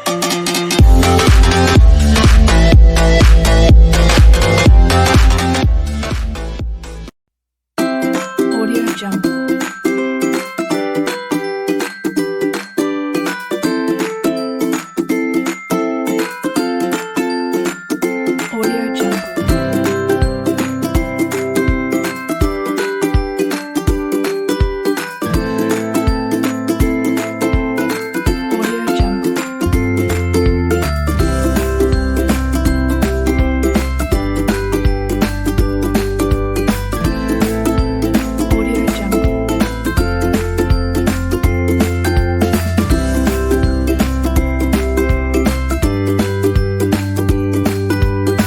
Audio Jungle. Audio Jungle. Audio Jungle. Audio Jungle.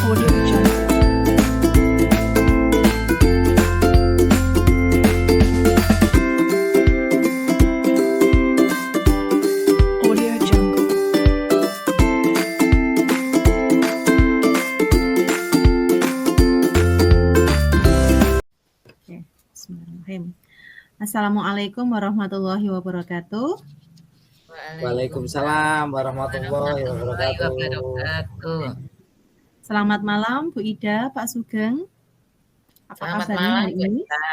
Audio Jungle. Audio Jungle. Oke, bismillahirrahmanirrahim. Assalamualaikum warahmatullahi wabarakatuh. Waalaikumsalam warahmatullahi warahmatullahi wabarakatuh. wabarakatuh. Selamat malam Bu Ida, Pak Sugeng. Apa Selamat kabarnya malam, hari Bu ini? Eta.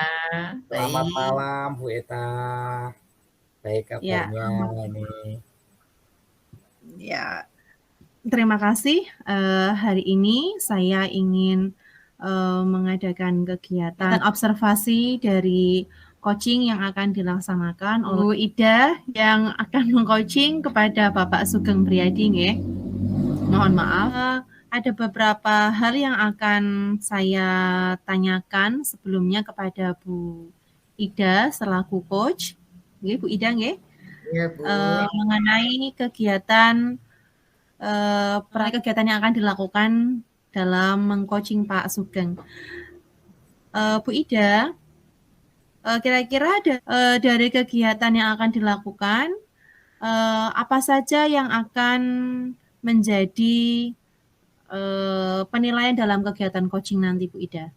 Selamat Baik. malam Bu Eta. Baik Ya, kabarnya ini. ya. Terima kasih. Hari ini saya ingin mengadakan kegiatan observasi dari coaching yang akan dilaksanakan oleh Bu Ida yang akan meng-coaching kepada Bapak Sugeng Priadi, nggih. Mohon maaf. Ada beberapa hal yang akan saya tanyakan sebelumnya kepada Bu Ida selaku coach. Nggih, Bu Ida, nggih. Iya, Bu. Mengenai kegiatan kegiatan yang akan dilakukan dalam meng-coaching Pak Sugeng. Bu Ida, kira-kira dari kegiatan yang akan dilakukan, apa saja yang akan menjadi penilaian dalam kegiatan coaching nanti, Bu Ida?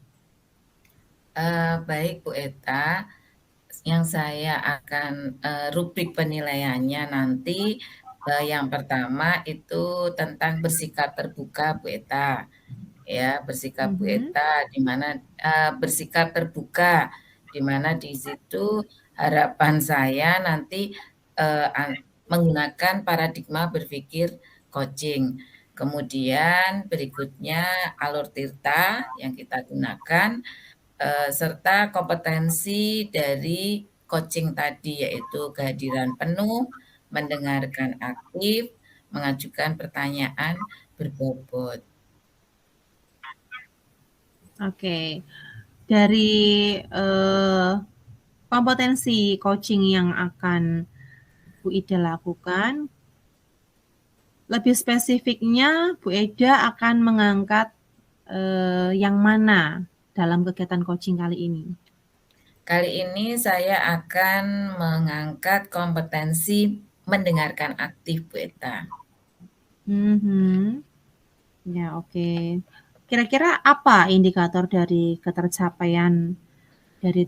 Baik, Bu Eta. Yang saya akan rubrik penilaiannya nanti yang pertama itu tentang bersikap terbuka, Bu Eta. Ya, bersikap Bu Eta di mana bersikap terbuka di mana di situ harapan saya nanti menggunakan paradigma berpikir coaching. Kemudian berikutnya alur tirta yang kita gunakan serta kompetensi dari coaching tadi yaitu kehadiran penuh, mendengarkan aktif, mengajukan pertanyaan berbobot. Oke. Dari kompetensi coaching yang akan Bu Ida lakukan, lebih spesifiknya Bu Ida akan mengangkat yang mana dalam kegiatan coaching kali ini? Kali ini saya akan mengangkat kompetensi mendengarkan aktif, Bu Eta. Ya, oke. Kira-kira apa indikator dari ketercapaian dari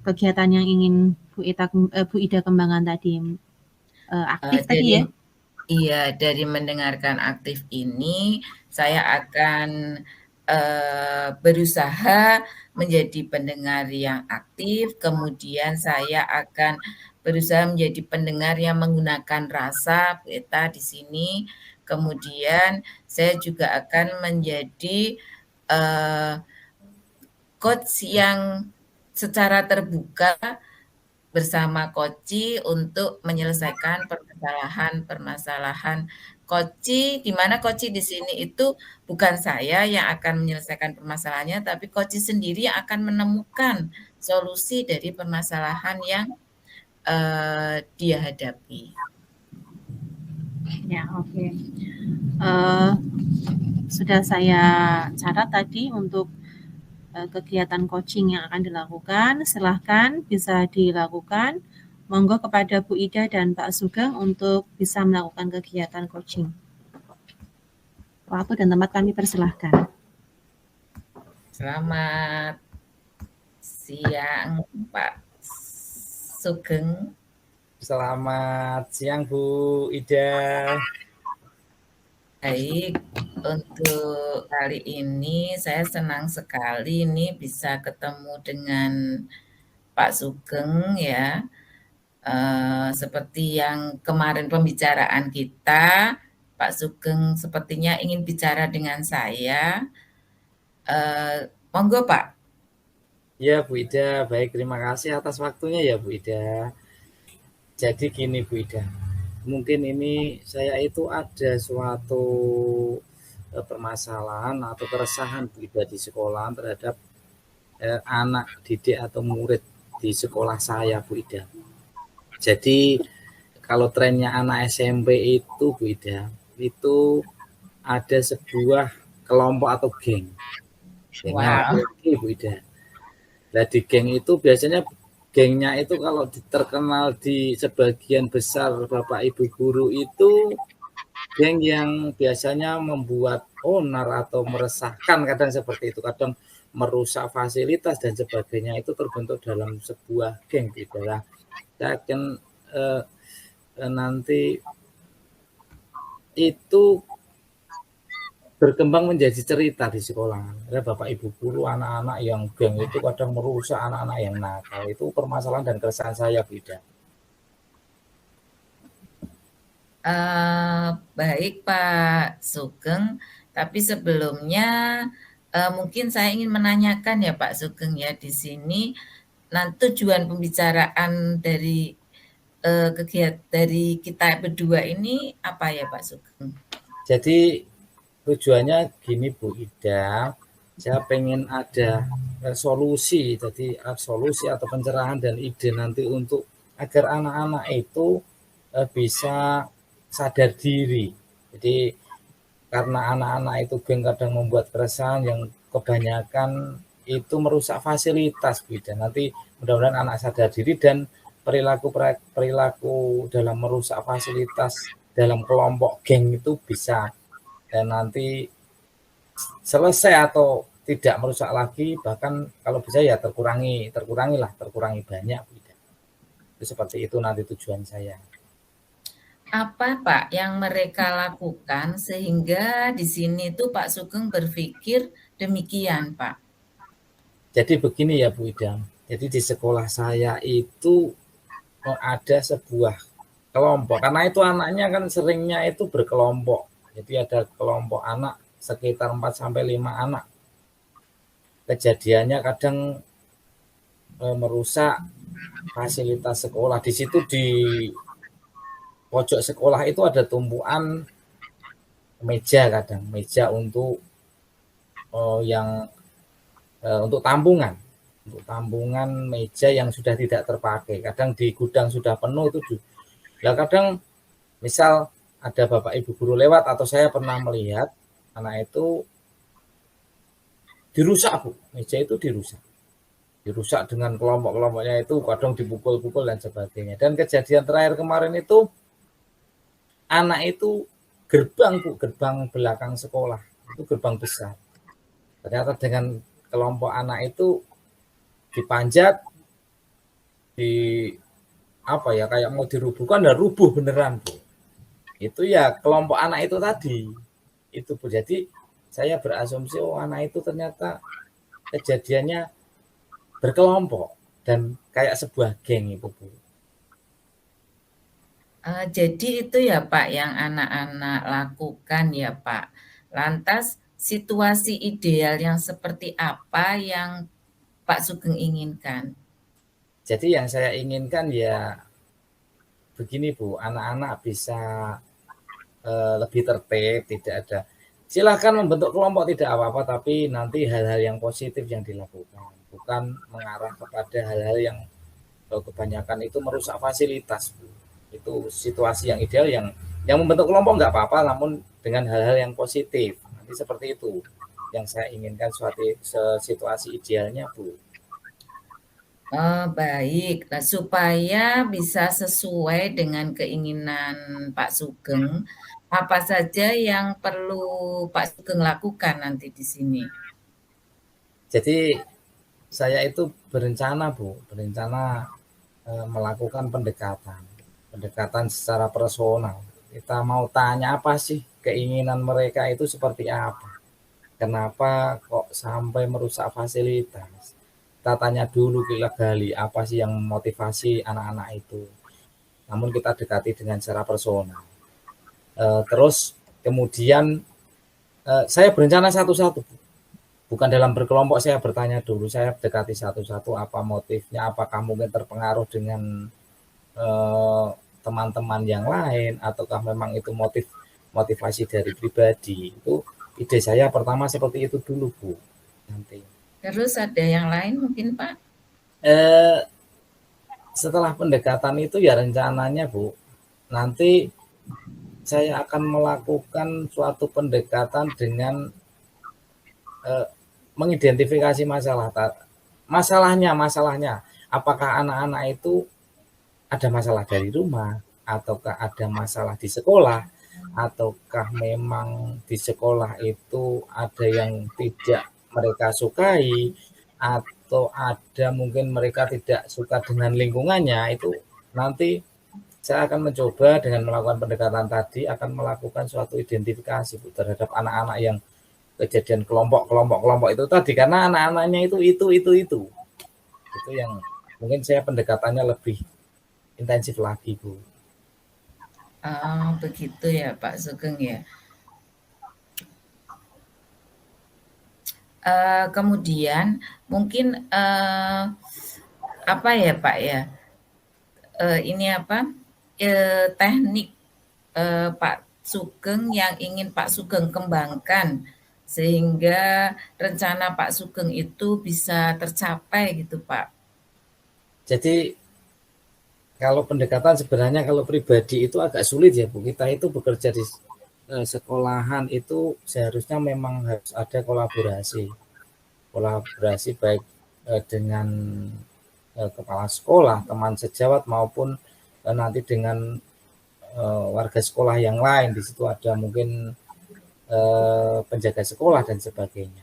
kegiatan yang ingin Bu Ida kembangkan tadi? Aktif tadi ya? Iya, dari mendengarkan aktif ini saya akan berusaha menjadi pendengar yang aktif, kemudian saya akan berusaha menjadi pendengar yang menggunakan rasa, Bu Eta di sini. Kemudian saya juga akan menjadi coach yang secara terbuka bersama coach untuk menyelesaikan permasalahan coach, di mana coach di sini itu bukan saya yang akan menyelesaikan permasalahannya, tapi coach sendiri yang akan menemukan solusi dari permasalahan yang dia hadapi. Ya, oke. Sudah saya catat tadi untuk kegiatan coaching yang akan dilakukan. Silahkan bisa dilakukan. Monggo kepada Bu Ida dan Pak Sugeng untuk bisa melakukan kegiatan coaching. Waktu dan tempat kami persilahkan. Selamat siang Pak Sugeng. Selamat siang Bu Ida. Baik, untuk kali ini saya senang sekali nih bisa ketemu dengan Pak Sugeng ya. Seperti yang kemarin pembicaraan kita, Pak Sugeng sepertinya ingin bicara dengan saya. Monggo Pak. Ya Bu Ida, baik, terima kasih atas waktunya ya Bu Ida. Jadi gini Bu Ida, mungkin ini saya itu ada suatu permasalahan atau keresahan Bu Ida di sekolah terhadap anak didik atau murid di sekolah saya Bu Ida. Jadi kalau trennya anak SMP itu Bu Ida, itu ada sebuah kelompok atau geng. Gengnya Wow. laki-laki Bu Ida. Nah di geng itu biasanya gengnya itu kalau terkenal di sebagian besar Bapak Ibu guru itu geng yang biasanya membuat onar atau meresahkan, kadang seperti itu, kadang merusak fasilitas dan sebagainya, itu terbentuk dalam sebuah geng gitu lah. Saya akan nanti itu berkembang menjadi cerita di sekolah. Ada Bapak Ibu guru, anak-anak yang geng itu kadang merusak anak-anak yang nakal. Itu permasalahan dan keresahan saya beda. Baik Pak Sugeng, tapi sebelumnya mungkin saya ingin menanyakan ya Pak Sugeng ya di sini. Nah, tujuan pembicaraan dari kegiatan dari kita berdua ini apa ya Pak Sugeng? Jadi tujuannya gini Bu Ida, saya pengen ada solusi, jadi solusi atau pencerahan dan ide nanti untuk agar anak-anak itu bisa sadar diri. Jadi karena anak-anak itu geng kadang membuat keresahan yang kebanyakan itu merusak fasilitas Bu Ida. Nanti mudah-mudahan anak sadar diri dan perilaku dalam merusak fasilitas dalam kelompok geng itu bisa dan nanti selesai atau tidak merusak lagi, bahkan kalau bisa ya terkurangi banyak. Itu seperti itu nanti tujuan saya. Apa Pak yang mereka lakukan sehingga di sini tuh Pak Sugeng berpikir demikian Pak? Jadi begini ya Bu Ida, jadi di sekolah saya itu ada sebuah kelompok, karena itu anaknya kan seringnya itu berkelompok. Jadi ada kelompok anak sekitar 4-5 anak. Kejadiannya kadang merusak fasilitas sekolah. Di situ di pojok sekolah itu ada tumpuan meja, kadang meja untuk untuk tampungan meja yang sudah tidak terpakai. Kadang di gudang sudah penuh itu. Lah kadang misal ada Bapak Ibu guru lewat atau saya pernah melihat anak itu dirusak Bu, meja itu dirusak dengan kelompok-kelompoknya itu, kadang dipukul-pukul dan sebagainya. Dan kejadian terakhir kemarin itu anak itu gerbang belakang sekolah, itu gerbang besar. Ternyata dengan kelompok anak itu dipanjat, kayak mau dirubuhkan, dan rubuh beneran Bu. Itu ya kelompok anak itu tadi. Itu Bu. Jadi saya berasumsi anak itu ternyata kejadiannya berkelompok dan kayak sebuah geng itu Bu. Jadi itu ya Pak yang anak-anak lakukan ya Pak. Lantas situasi ideal yang seperti apa yang Pak Sugeng inginkan? Jadi yang saya inginkan ya begini Bu, anak-anak bisa lebih tertib, tidak ada. Silahkan membentuk kelompok tidak apa-apa, tapi nanti hal-hal yang positif yang dilakukan, bukan mengarah kepada hal-hal yang kebanyakan itu merusak fasilitas Bu. Itu situasi yang ideal, yang membentuk kelompok nggak apa-apa, namun dengan hal-hal yang positif. Nanti seperti itu yang saya inginkan, suatu situasi idealnya Bu. Baik. Nah, supaya bisa sesuai dengan keinginan Pak Sugeng, apa saja yang perlu Pak Sugeng lakukan nanti di sini? Jadi saya itu berencana melakukan pendekatan. pendekatan secara personal. Kita mau tanya apa sih keinginan mereka itu seperti apa? Kenapa kok sampai merusak fasilitas? Kita tanya dulu, kita gali apa sih yang motivasi anak-anak itu. Namun kita dekati dengan secara personal. Terus kemudian saya berencana satu-satu. Bukan dalam berkelompok, saya bertanya dulu, saya dekati satu-satu apa motifnya, apakah mungkin terpengaruh dengan teman-teman yang lain, ataukah memang itu motivasi dari pribadi. Itu ide saya pertama seperti itu dulu, Bu. Nanti. Terus ada yang lain mungkin Pak? Setelah pendekatan itu ya rencananya, Bu, nanti saya akan melakukan suatu pendekatan dengan mengidentifikasi masalahnya. Apakah anak-anak itu ada masalah dari rumah, ataukah ada masalah di sekolah, ataukah memang di sekolah itu ada yang tidak mereka sukai, atau ada mungkin mereka tidak suka dengan lingkungannya. Itu nanti saya akan mencoba dengan melakukan pendekatan tadi, akan melakukan suatu identifikasi, Bu, terhadap anak-anak yang kejadian kelompok itu tadi, karena anak-anaknya itu yang mungkin saya pendekatannya lebih intensif lagi, Bu. Begitu ya Pak Sugeng ya. Kemudian mungkin apa ya Pak ya? Ini apa? Teknik Pak Sugeng yang ingin Pak Sugeng kembangkan sehingga rencana Pak Sugeng itu bisa tercapai gitu Pak. Jadi kalau pendekatan sebenarnya kalau pribadi itu agak sulit ya, Bu. Kita itu bekerja di sekolahan itu seharusnya memang harus ada kolaborasi baik dengan kepala sekolah, teman sejawat maupun nanti dengan warga sekolah yang lain. Di situ ada mungkin penjaga sekolah dan sebagainya.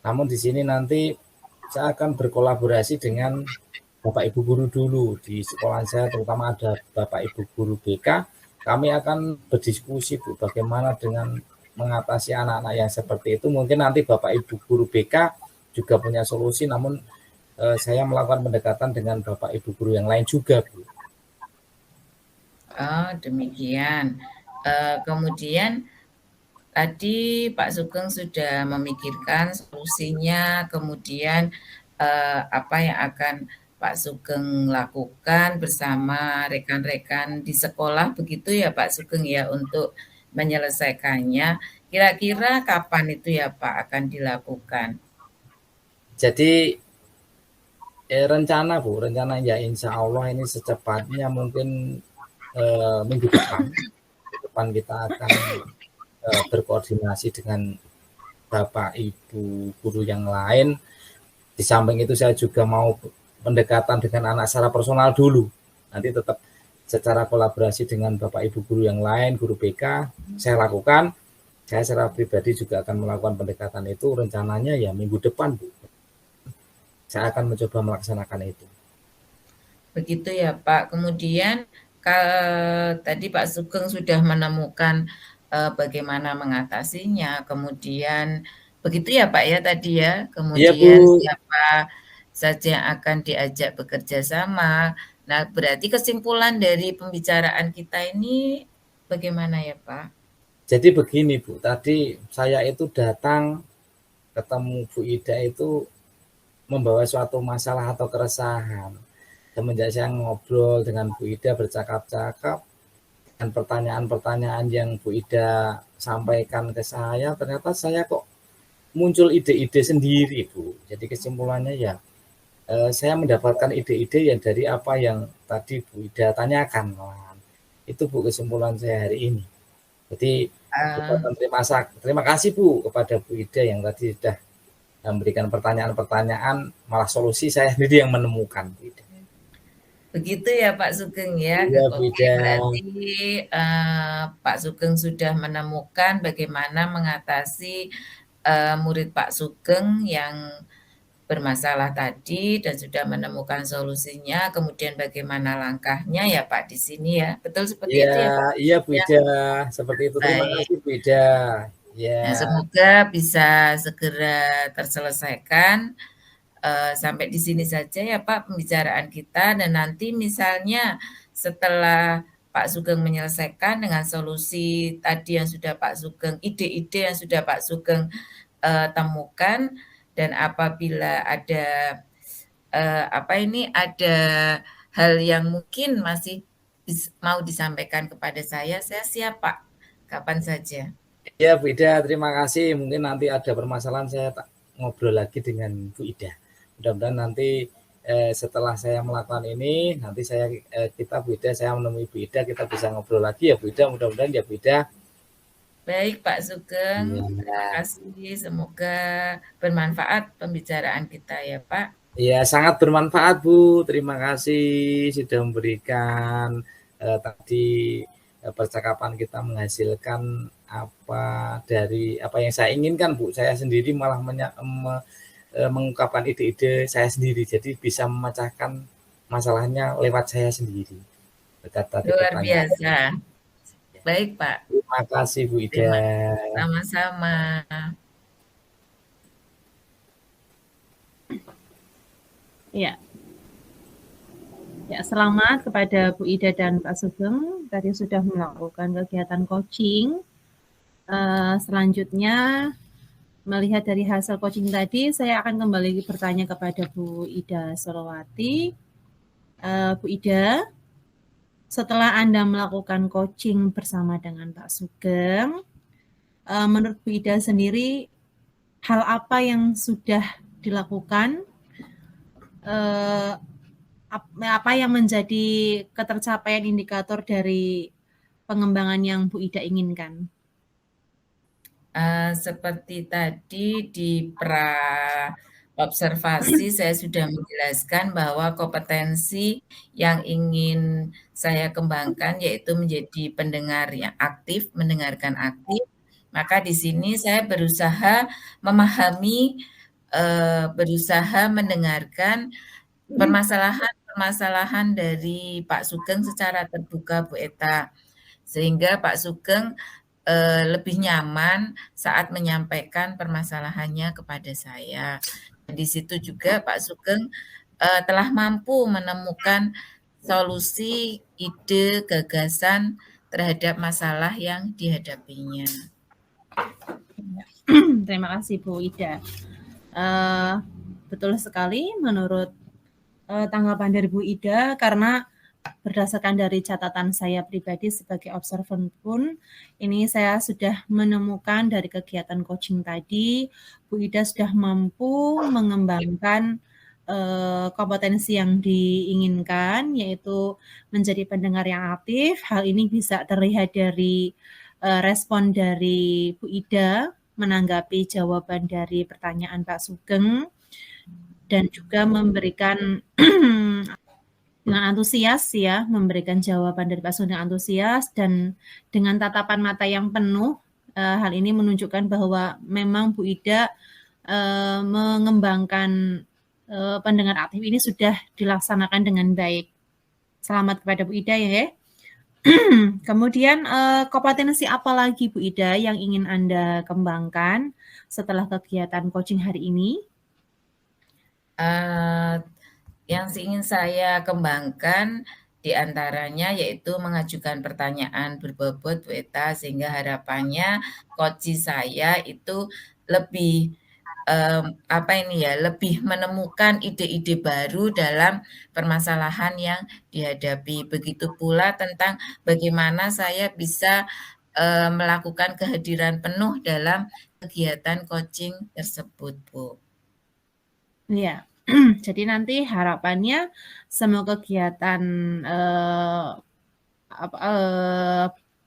Namun di sini nanti saya akan berkolaborasi dengan Bapak Ibu guru dulu di sekolah saya, terutama ada Bapak Ibu guru BK. Kami akan berdiskusi, Bu, bagaimana dengan mengatasi anak-anak yang seperti itu. Mungkin nanti Bapak Ibu guru BK juga punya solusi, namun saya melakukan pendekatan dengan Bapak Ibu guru yang lain juga, Bu. Demikian. Kemudian tadi Pak Sugeng sudah memikirkan solusinya, kemudian apa yang akan Pak Sugeng lakukan bersama rekan-rekan di sekolah, begitu ya Pak Sugeng ya, untuk menyelesaikannya. Kira-kira kapan itu ya Pak akan dilakukan? Jadi rencana, Bu, ya insya Allah ini secepatnya mungkin minggu depan kita akan berkoordinasi dengan Bapak Ibu guru yang lain. Di samping itu saya juga mau pendekatan dengan anak secara personal dulu. Nanti tetap secara kolaborasi dengan Bapak Ibu guru yang lain, guru BK, saya lakukan. Saya secara pribadi juga akan melakukan pendekatan itu, rencananya ya minggu depan, Bu. Saya akan mencoba melaksanakan itu. Begitu ya Pak. Kemudian tadi Pak Sugeng sudah menemukan bagaimana mengatasinya. Kemudian begitu ya Pak ya tadi ya. Kemudian siapa saja yang akan diajak bekerja sama. Nah, berarti kesimpulan dari pembicaraan kita ini bagaimana ya Pak? Jadi begini, Bu, tadi saya itu datang ketemu Bu Ida itu membawa suatu masalah atau keresahan. Semenjak saya ngobrol dengan Bu Ida, bercakap-cakap, dan pertanyaan-pertanyaan yang Bu Ida sampaikan ke saya, ternyata saya kok muncul ide-ide sendiri, Bu. Jadi kesimpulannya ya, saya mendapatkan ide-ide yang dari apa yang tadi Bu Ida tanyakan. Itu, Bu, kesimpulan saya hari ini. Jadi terima kasih, Bu, kepada Bu Ida yang tadi sudah memberikan pertanyaan-pertanyaan, malah solusi saya sendiri yang menemukan, Bu Ida. Begitu ya Pak Sugeng ya. Iya, Oke, berarti Pak Sugeng sudah menemukan bagaimana mengatasi murid Pak Sugeng yang bermasalah tadi dan sudah menemukan solusinya, kemudian bagaimana langkahnya ya Pak di sini ya. Betul seperti Iya, itu ya Pak? iya Bu Ya, Ida, seperti itu. Terima baik. kasih Bu Ida. Ya, Nah, semoga bisa segera terselesaikan. Sampai di sini saja ya Pak pembicaraan kita dan nanti misalnya setelah Pak Sugeng menyelesaikan dengan solusi tadi yang sudah Pak Sugeng, ide-ide yang sudah Pak Sugeng temukan dan apabila ada ada hal yang mungkin masih mau disampaikan kepada saya siap Pak, kapan saja. ya Bu Ida, terima kasih. Mungkin nanti ada permasalahan saya ngobrol lagi dengan Bu Ida. Mudah-mudahan nanti setelah saya melakukan ini, nanti kita Bu Ida, saya menemui Bu Ida, kita bisa ngobrol lagi ya Bu Ida. Mudah-mudahan ya Bu Ida. Baik Pak Sugeng, terima Ya. kasih. Semoga bermanfaat pembicaraan kita ya Pak. Ya, sangat bermanfaat Bu. Terima kasih sudah memberikan tadi percakapan kita menghasilkan dari apa yang saya inginkan Bu. Saya sendiri malah mengungkapkan ide-ide saya sendiri. Jadi bisa memecahkan masalahnya lewat saya sendiri. Tadi Luar pertanyaan. biasa. Baik Pak, Terima kasih Bu Ida. sama-sama. Ya. Ya, selamat kepada Bu Ida dan Pak Sugeng. Tadi sudah melakukan kegiatan coaching. Selanjutnya, melihat dari hasil coaching tadi, saya akan kembali bertanya kepada Bu Ida Solowati. Bu Ida, setelah Anda melakukan coaching bersama dengan Pak Sugeng, menurut Bu Ida sendiri, hal apa yang sudah dilakukan, apa yang menjadi ketercapaian indikator dari pengembangan yang Bu Ida inginkan? Seperti tadi di observasi saya sudah menjelaskan bahwa kompetensi yang ingin saya kembangkan yaitu menjadi pendengar yang aktif, mendengarkan aktif. Maka di sini saya berusaha memahami, berusaha mendengarkan permasalahan-permasalahan dari Pak Sugeng secara terbuka Bu Eta. Sehingga Pak Sugeng lebih nyaman saat menyampaikan permasalahannya kepada saya. Di situ juga Pak Sugeng telah mampu menemukan solusi, ide, gagasan terhadap masalah yang dihadapinya. Terima kasih Bu Ida. Betul sekali menurut tanggapan dari Bu Ida, karena berdasarkan dari catatan saya pribadi sebagai observan pun, ini saya sudah menemukan dari kegiatan coaching tadi, Bu Ida sudah mampu mengembangkan kompetensi yang diinginkan, yaitu menjadi pendengar yang aktif. Hal ini bisa terlihat dari respon dari Bu Ida menanggapi jawaban dari pertanyaan Pak Sugeng, dan juga memberikan dengan antusias ya, memberikan jawaban dari Pak Sugeng dengan antusias dan dengan tatapan mata yang penuh. Hal ini menunjukkan bahwa memang Bu Ida mengembangkan pendengar aktif ini sudah dilaksanakan dengan baik. Selamat kepada Bu Ida ya. Kemudian kompetensi apa lagi Bu Ida yang ingin Anda kembangkan setelah kegiatan coaching hari ini? Yang ingin saya kembangkan diantaranya yaitu mengajukan pertanyaan berbobot Bu Eta, sehingga harapannya coach saya itu lebih lebih menemukan ide-ide baru dalam permasalahan yang dihadapi. Begitu pula tentang bagaimana saya bisa melakukan kehadiran penuh dalam kegiatan coaching tersebut, Bu. Ya, jadi nanti harapannya semua kegiatan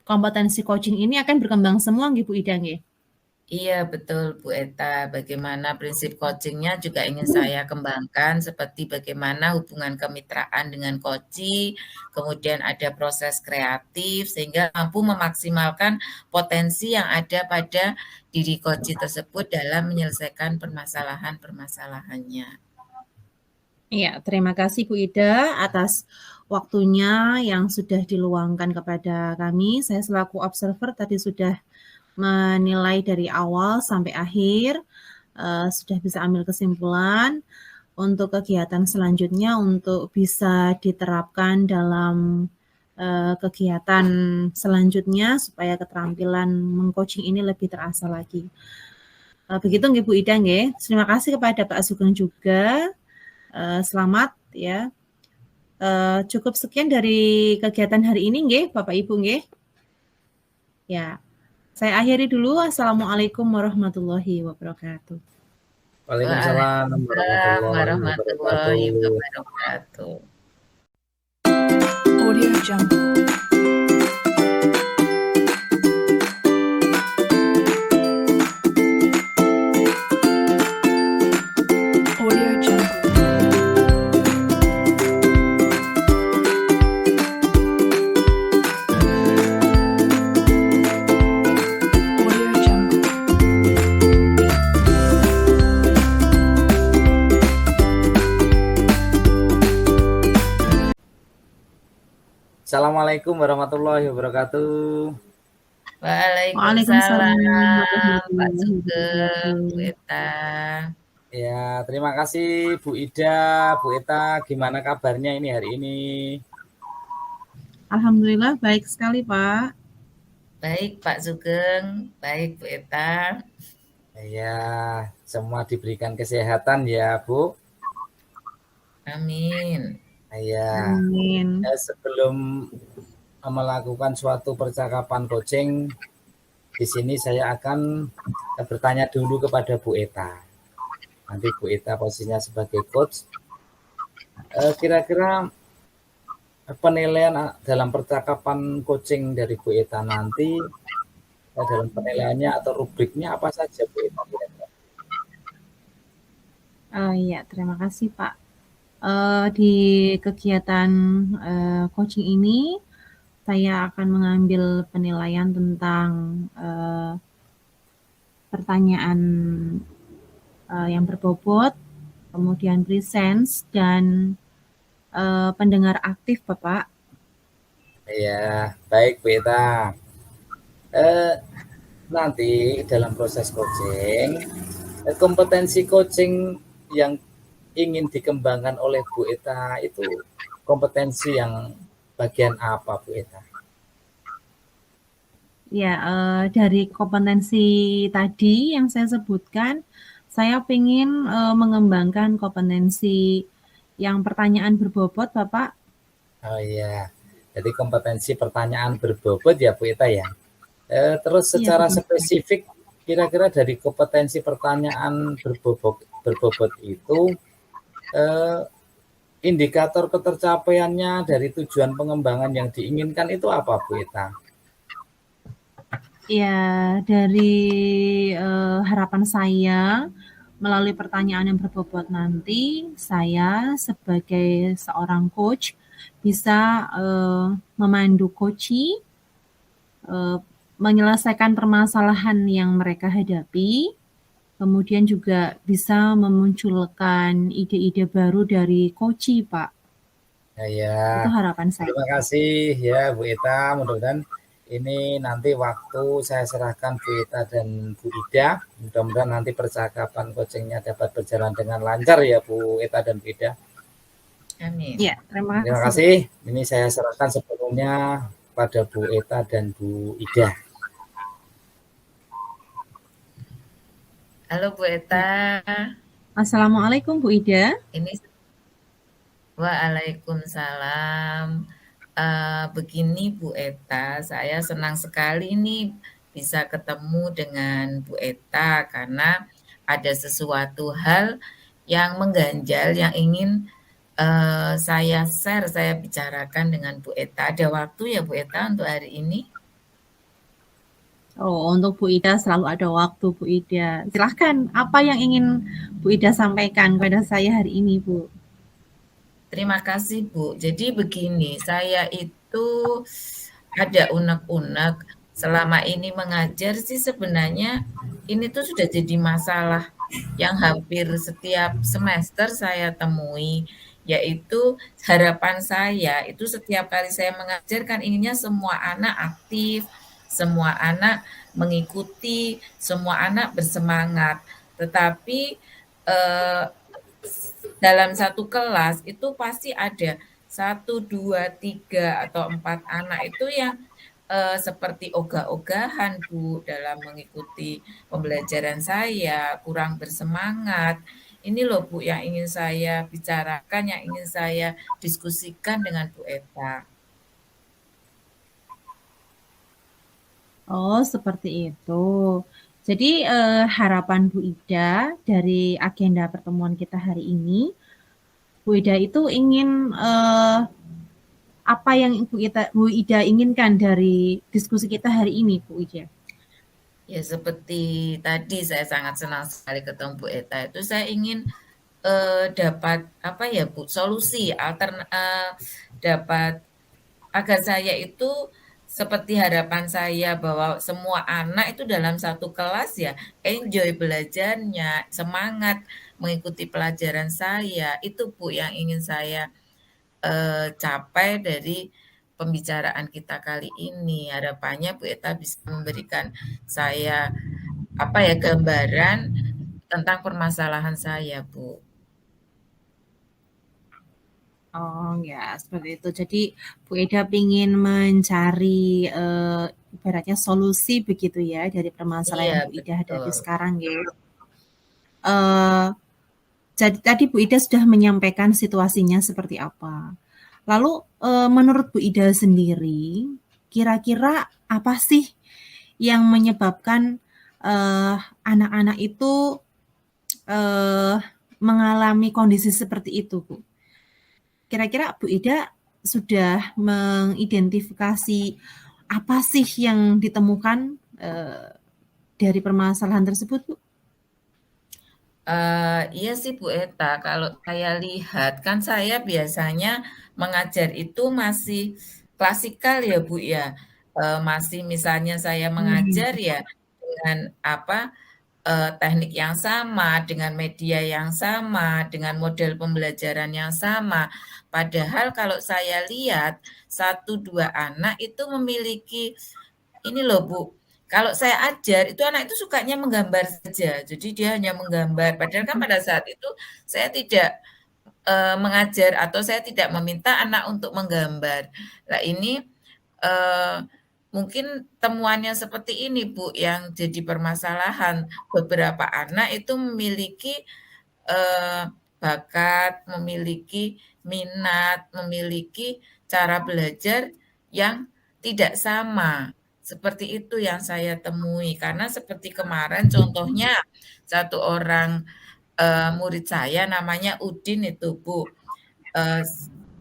kompetensi coaching ini akan berkembang semua nggih Bu Ida nggih? Iya betul Bu Eta, bagaimana prinsip coaching-nya juga ingin saya kembangkan seperti bagaimana hubungan kemitraan dengan koci, kemudian ada proses kreatif sehingga mampu memaksimalkan potensi yang ada pada diri koci tersebut dalam menyelesaikan permasalahan-permasalahannya. Iya, terima kasih Bu Ida atas waktunya yang sudah diluangkan kepada kami. Saya selaku observer tadi sudah menilai dari awal sampai akhir, sudah bisa ambil kesimpulan untuk kegiatan selanjutnya untuk bisa diterapkan dalam kegiatan selanjutnya supaya keterampilan mengcoaching ini lebih terasa lagi. Begitu nggih Bu Ida nggih. Terima kasih kepada Pak Sugeng juga. Selamat ya. Cukup sekian dari kegiatan hari ini nggih Bapak Ibu nggih. Ya. Saya akhiri dulu. Assalamualaikum warahmatullahi wabarakatuh. Waalaikumsalam Waalaikumsalam warahmatullahi wabarakatuh. wabarakatuh. Audio Jungle. Audio Jungle. Audio Jungle. Assalamualaikum warahmatullahi wabarakatuh. Waalaikumsalam Pak warahmatullahi Sugeng, Bu wabarakatuh. Eta. Ya, terima kasih Bu Ida, Bu Eta. Gimana kabarnya ini hari ini? Alhamdulillah baik sekali Pak. Baik Pak Sugeng, baik Bu Eta. Ya, semua diberikan kesehatan ya Bu. Amin. Ya, Amin. sebelum melakukan suatu percakapan coaching, di sini saya akan bertanya dulu kepada Bu Eta. Nanti Bu Eta posisinya sebagai coach. Kira-kira penilaian dalam percakapan coaching dari Bu Eta nanti, dalam penilaiannya atau rubriknya apa saja Bu Eta? Iya, terima kasih Pak. Di kegiatan coaching ini, saya akan mengambil penilaian tentang pertanyaan yang berbobot, kemudian presence, dan pendengar aktif, Bapak. Ya, baik Bu Eta. Nanti dalam proses coaching, kompetensi coaching yang ingin dikembangkan oleh Bu Eta itu kompetensi yang bagian apa Bu Eta? Ya, dari kompetensi tadi yang saya sebutkan, saya ingin mengembangkan kompetensi yang pertanyaan berbobot, Bapak. Oh iya, jadi kompetensi pertanyaan berbobot ya Bu Eta ya. Terus secara spesifik, kira-kira dari kompetensi pertanyaan berbobot itu, indikator ketercapaiannya dari tujuan pengembangan yang diinginkan itu apa Bu Eta? Ya, dari harapan saya melalui pertanyaan yang berbobot nanti, saya sebagai seorang coach bisa memandu coachee menyelesaikan permasalahan yang mereka hadapi, kemudian juga bisa memunculkan ide-ide baru dari coachee, Pak. Ya, Itu harapan saya. terima kasih ya Bu Eta, mudah-mudahan ini nanti waktu saya serahkan Bu Eta dan Bu Ida. Mudah-mudahan nanti percakapan coachingnya dapat berjalan dengan lancar ya Bu Eta dan Bu Ida. Amin. Ya, terima Terima kasih. Ini saya serahkan sepenuhnya pada Bu Eta dan Bu Ida. Halo Bu Eta. Assalamualaikum Bu Ida. Ini Waalaikumsalam. Begini Bu Eta, saya senang sekali nih bisa ketemu dengan Bu Eta karena ada sesuatu hal yang mengganjal yang ingin saya share, saya bicarakan dengan Bu Eta. Ada waktu ya Bu Eta untuk hari ini? Oh, untuk Bu Ida selalu ada waktu, Bu Ida. Silahkan, apa yang ingin Bu Ida sampaikan kepada saya hari ini, Bu? Terima kasih, Bu. Jadi begini, saya itu ada unek-unek selama ini mengajar sih sebenarnya ini tuh sudah jadi masalah yang hampir setiap semester saya temui, yaitu harapan saya itu setiap kali saya mengajar kan inginnya semua anak aktif, semua anak mengikuti, semua anak bersemangat. Tetapi eh, dalam satu kelas itu pasti ada 1, 2, 3, atau 4 anak itu yang seperti ogah-ogahan Bu dalam mengikuti pembelajaran saya, kurang bersemangat. Ini loh Bu yang ingin saya bicarakan, yang ingin saya diskusikan dengan Bu Eta. Oh, seperti itu. Jadi harapan Bu Ida dari agenda pertemuan kita hari ini, Bu Ida itu ingin apa yang Bu Ida inginkan dari diskusi kita hari ini, Bu Ida? Ya seperti tadi saya sangat senang sekali ketemu Bu Eta. Itu saya ingin dapat apa ya Bu solusi dapat agar saya itu seperti harapan saya bahwa semua anak itu dalam satu kelas ya enjoy belajarnya, semangat mengikuti pelajaran saya. Itu Bu yang ingin saya capai dari pembicaraan kita kali ini. Harapannya Bu Eta bisa memberikan saya apa ya gambaran tentang permasalahan saya, Bu. Oh ya, seperti itu. Jadi Bu Eda ingin mencari ibaratnya solusi begitu ya dari permasalahan Iya, yang Bu Ida hadapi betul. sekarang ya. Jadi tadi Bu Ida sudah menyampaikan situasinya seperti apa. Lalu menurut Bu Ida sendiri, kira-kira apa sih yang menyebabkan anak-anak itu mengalami kondisi seperti itu, Bu? Kira-kira Bu Ida sudah mengidentifikasi apa sih yang ditemukan dari permasalahan tersebut, Bu? Iya sih Bu Eta, kalau saya lihat kan saya biasanya mengajar itu masih klasikal ya Bu ya, masih misalnya saya mengajar ya dengan apa, teknik yang sama, dengan media yang sama, dengan model pembelajaran yang sama. Padahal kalau saya lihat 1, 2 anak itu memiliki ini loh Bu, kalau saya ajar itu anak itu sukanya menggambar saja. Jadi dia hanya menggambar. Padahal kan pada saat itu saya tidak mengajar atau saya tidak meminta anak untuk menggambar. Nah ini mungkin temuannya seperti ini Bu yang jadi permasalahan. Beberapa anak itu memiliki bakat, memiliki minat, memiliki cara belajar yang tidak sama. Seperti itu yang saya temui. Karena seperti kemarin contohnya satu orang murid saya namanya Udin itu Bu.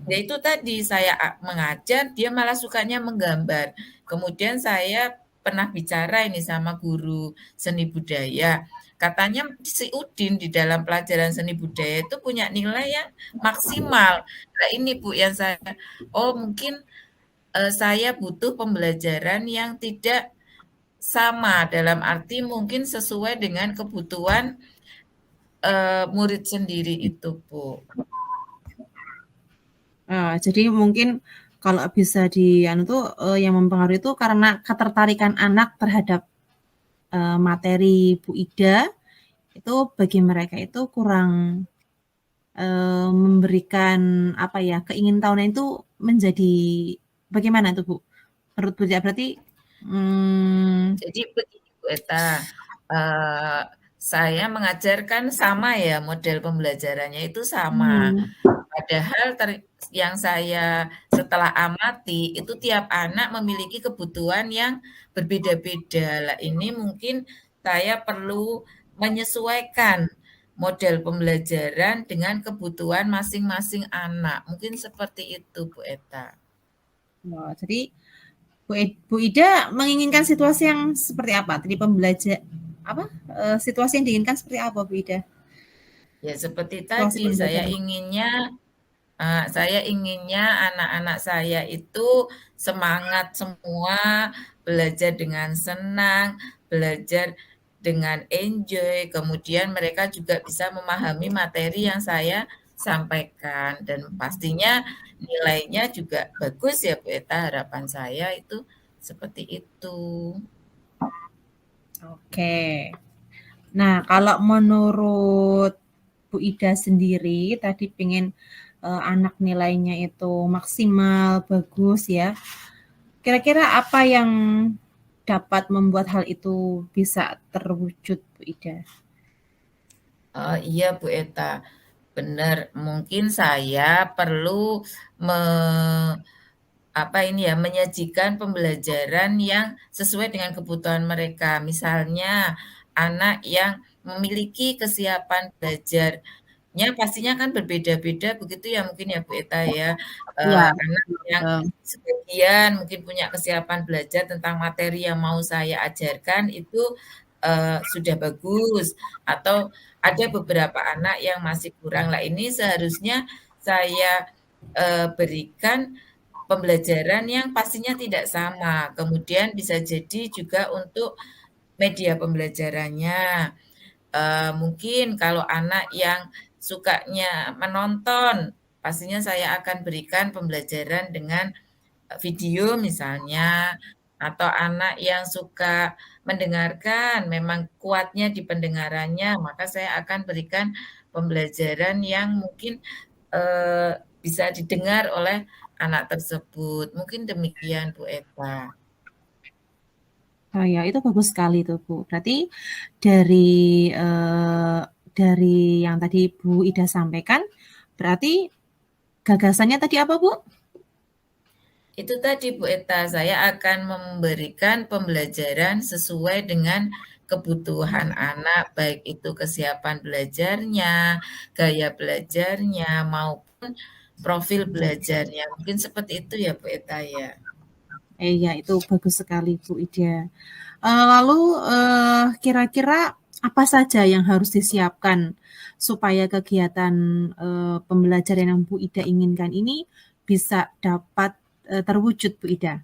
Ya itu tadi saya mengajar, dia malah sukanya menggambar. Kemudian saya pernah bicara ini sama guru seni budaya. Katanya si Udin di dalam pelajaran seni budaya itu punya nilai yang maksimal. Nah ini Bu yang saya, oh mungkin saya butuh pembelajaran yang tidak sama dalam arti mungkin sesuai dengan kebutuhan murid sendiri itu Bu. Jadi mungkin kalau bisa tuh yang mempengaruhi itu karena ketertarikan anak terhadap materi Bu Ida itu bagi mereka itu kurang memberikan apa ya keingintahuan itu menjadi bagaimana itu Bu? Menurut Bu Ida berarti Jadi begini Bu Eta, saya mengajarkan sama ya model pembelajarannya itu sama. Padahal yang saya setelah amati itu tiap anak memiliki kebutuhan yang berbeda-beda. Lah ini mungkin saya perlu menyesuaikan model pembelajaran dengan kebutuhan masing-masing anak. Mungkin seperti itu Bu Eta. jadi Bu Ida menginginkan situasi yang seperti apa? Tadi situasi yang diinginkan seperti apa, Bu Ida? Ya seperti Situasi tadi pembelajaran. saya inginnya anak-anak saya itu semangat semua, belajar dengan senang, belajar dengan enjoy, kemudian mereka juga bisa memahami materi yang saya sampaikan dan pastinya nilainya juga bagus ya Bu Eta, harapan saya itu seperti itu. Oke. Nah, kalau menurut Bu Ida sendiri tadi pengen anak nilainya itu maksimal, bagus ya. Kira-kira apa yang dapat membuat hal itu bisa terwujud, Bu Ida? Iya Bu Eta, benar. Mungkin saya perlu me menyajikan pembelajaran yang sesuai dengan kebutuhan mereka. Misalnya, anak yang memiliki kesiapan belajarnya pastinya kan berbeda-beda begitu ya mungkin ya Bu Eta ya. Iya, Anak yang betul. sebagian mungkin punya kesiapan belajar tentang materi yang mau saya ajarkan itu, sudah bagus, atau ada beberapa anak yang masih kurang. Lah ini seharusnya saya, berikan pembelajaran yang pastinya tidak sama, kemudian bisa jadi juga untuk media pembelajarannya. Mungkin kalau anak yang sukanya menonton, pastinya saya akan berikan pembelajaran dengan video misalnya, atau anak yang suka mendengarkan, memang kuatnya di pendengarannya, maka saya akan berikan pembelajaran yang mungkin, bisa didengar oleh anak tersebut. Mungkin demikian Bu Eva. Oh ya, itu bagus sekali tuh, Bu. Berarti dari dari yang tadi Bu Ida sampaikan, berarti gagasannya tadi apa, Bu? Itu tadi Bu Eta, saya akan memberikan pembelajaran sesuai dengan kebutuhan anak, baik itu kesiapan belajarnya, gaya belajarnya, maupun profil belajarnya. Mungkin seperti itu ya Bu Eta ya. Ya, itu bagus sekali, Bu Ida. Lalu kira-kira apa saja yang harus disiapkan supaya kegiatan pembelajaran yang Bu Ida inginkan ini bisa dapat terwujud, Bu Ida?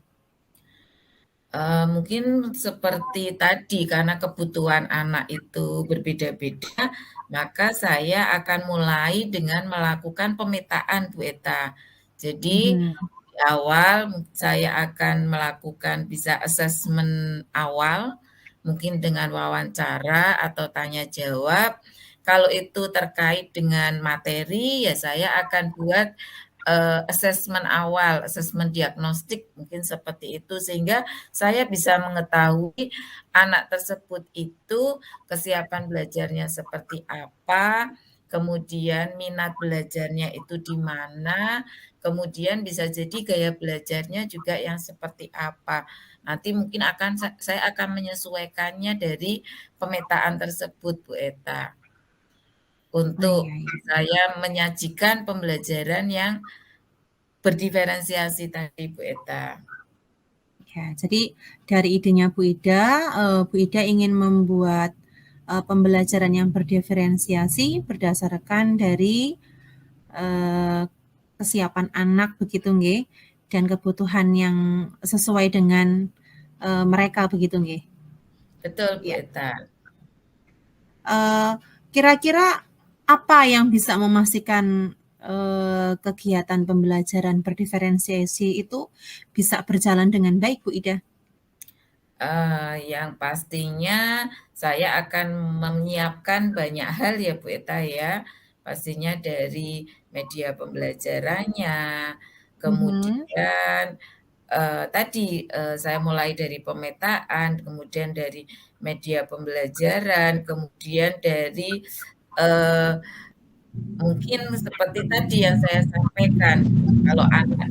Mungkin seperti tadi, karena kebutuhan anak itu berbeda-beda, maka saya akan mulai dengan melakukan pemetaan, Bu Eta. Jadi Mhm. di awal saya akan melakukan bisa asesmen awal, mungkin dengan wawancara atau tanya jawab. Kalau itu terkait dengan materi, ya saya akan buat asesmen awal, asesmen diagnostik, mungkin seperti itu, sehingga saya bisa mengetahui anak tersebut itu kesiapan belajarnya seperti apa, kemudian minat belajarnya itu di mana, kemudian bisa jadi gaya belajarnya juga yang seperti apa. Nanti mungkin saya akan menyesuaikannya dari pemetaan tersebut, Bu Eta, Oh iya, untuk iya. saya menyajikan pembelajaran yang berdiferensiasi tadi Bu Eta. Ya, jadi dari idenya Bu Ida ingin membuat pembelajaran yang berdiferensiasi berdasarkan dari kesiapan anak begitu nggih dan kebutuhan yang sesuai dengan mereka begitu nggih. Betul Bu Ya. Eta. Kira-kira apa yang bisa memastikan kegiatan pembelajaran berdiferensiasi itu bisa berjalan dengan baik, Bu Ida? Yang pastinya saya akan menyiapkan banyak hal ya Bu Eta ya. Pastinya dari media pembelajarannya, Mhm. kemudian tadi saya mulai dari pemetaan, kemudian dari media pembelajaran, kemudian dari mungkin seperti tadi yang saya sampaikan, kalau anak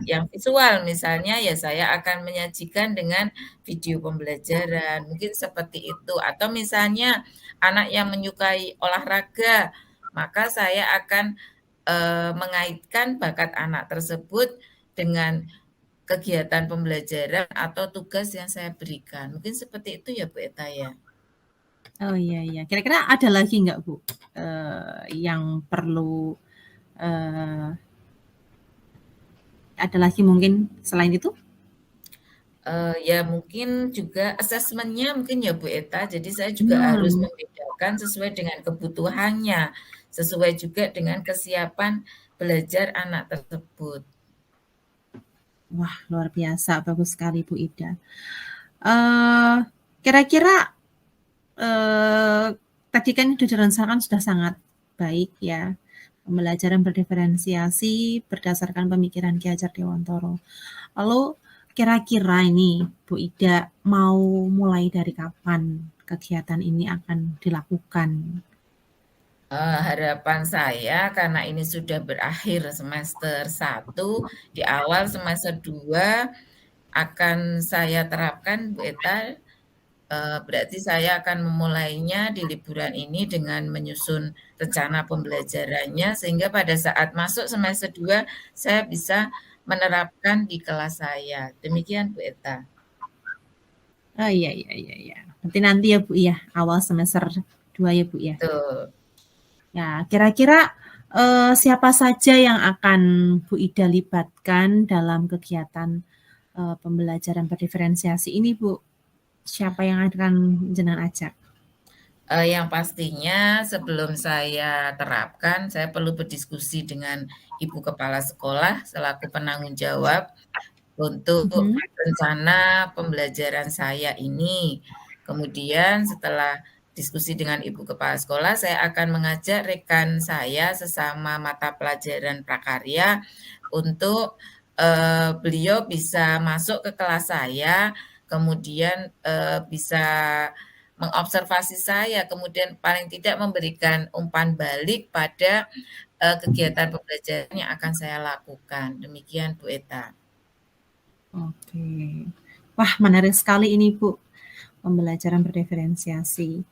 yang visual misalnya, ya saya akan menyajikan dengan video pembelajaran, mungkin seperti itu. Atau misalnya anak yang menyukai olahraga, maka saya akan mengaitkan bakat anak tersebut dengan kegiatan pembelajaran atau tugas yang saya berikan. Mungkin seperti itu ya Bu Eta ya. Oh iya iya. Kira-kira ada lagi nggak Bu yang perlu ada lagi mungkin selain itu? Ya mungkin juga asesmennya mungkin ya Bu Eta, jadi saya juga harus membedakan sesuai dengan kebutuhannya, sesuai juga dengan kesiapan belajar anak tersebut. Wah, luar biasa, bagus sekali Bu Ida. Kira-kira tadi kan sudah direncanakan sudah sangat baik ya, pembelajaran berdiferensiasi berdasarkan pemikiran Ki Hajar Dewantoro. Lalu kira-kira ini Bu Ida mau mulai dari kapan kegiatan ini akan dilakukan? Harapan saya karena ini sudah berakhir semester 1, di awal semester 2 akan saya terapkan Bu Eta, berarti saya akan memulainya di liburan ini dengan menyusun rencana pembelajarannya sehingga pada saat masuk semester 2 saya bisa menerapkan di kelas saya. Demikian Bu Eta. Oh iya. Berarti nanti ya Bu ya, awal semester 2 ya Bu ya. Betul. Ya, kira-kira siapa saja yang akan Bu Ida libatkan dalam kegiatan pembelajaran berdiferensiasi ini Bu? Siapa yang akan jenengan ajak? Yang pastinya sebelum saya terapkan, saya perlu berdiskusi dengan Ibu Kepala Sekolah selaku penanggung jawab untuk rencana pembelajaran saya ini. Kemudian setelah diskusi dengan Ibu Kepala Sekolah, saya akan mengajak rekan saya sesama mata pelajaran prakarya untuk beliau bisa masuk ke kelas saya, kemudian bisa mengobservasi saya, kemudian paling tidak memberikan umpan balik pada kegiatan pembelajaran yang akan saya lakukan. Demikian Bu Eta. Oke. Wah, menarik sekali ini Bu, pembelajaran berdiferensiasi.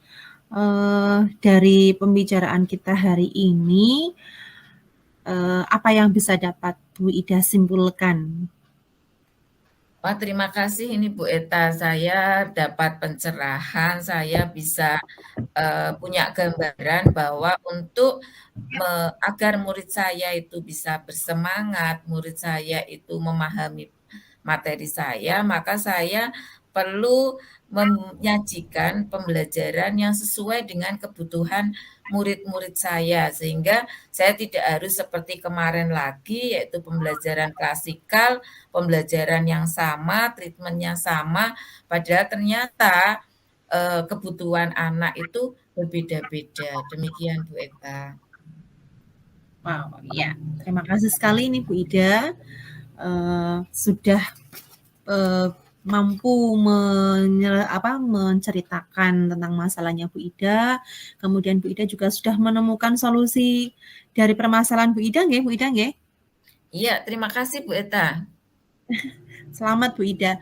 Dari pembicaraan kita hari ini, apa yang bisa dapat Bu Ida simpulkan? Wah, terima kasih ini Bu Eta, saya dapat pencerahan, saya bisa punya gambaran bahwa untuk agar murid saya itu bisa bersemangat, murid saya itu memahami materi saya, maka saya perlu menyajikan pembelajaran yang sesuai dengan kebutuhan murid-murid saya, sehingga saya tidak harus seperti kemarin lagi, yaitu pembelajaran klasikal, pembelajaran yang sama, treatment-nya sama, padahal ternyata kebutuhan anak itu berbeda-beda. Demikian Bu Eta. Wow, ya, terima kasih sekali nih Bu Ida sudah mampu menceritakan tentang masalahnya Bu Ida. Kemudian Bu Ida juga sudah menemukan solusi dari permasalahan Bu Ida, nggih Bu Ida, nggih? Iya, terima kasih Bu Eta. Selamat Bu Ida.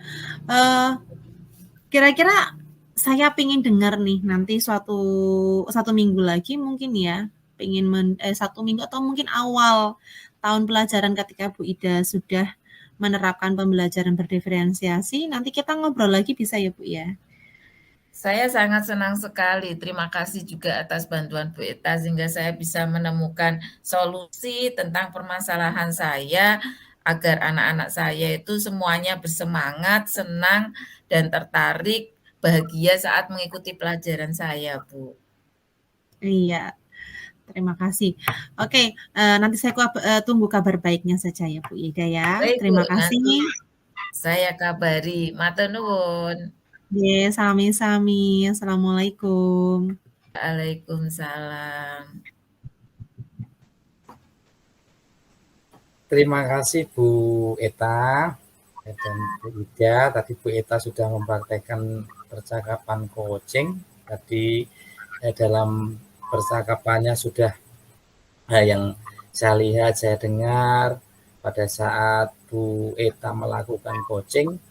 Kira-kira saya pingin dengar nih nanti satu minggu lagi mungkin ya, pingin 1 minggu atau mungkin awal tahun pelajaran ketika Bu Ida sudah menerapkan pembelajaran berdiferensiasi, nanti kita ngobrol lagi bisa ya Bu ya? Saya sangat senang sekali. Terima kasih juga atas bantuan Bu Eta sehingga saya bisa menemukan solusi tentang permasalahan saya agar anak-anak saya itu semuanya bersemangat, senang, dan tertarik, bahagia saat mengikuti pelajaran saya, Bu. Iya, terima kasih. Oke, nanti saya tunggu kabar baiknya saja ya Bu Ida ya. Baik, Terima Bu, kasih. nanti saya kabari. Matur nuwun. Ya, sami-sami. Assalamualaikum. Waalaikumsalam. Terima kasih Bu Eta dan Bu Ida. Tadi Bu Eta sudah mempraktekkan percakapan coaching. Tadi dalam percakapannya sudah yang saya lihat, saya dengar pada saat Bu Eta melakukan coaching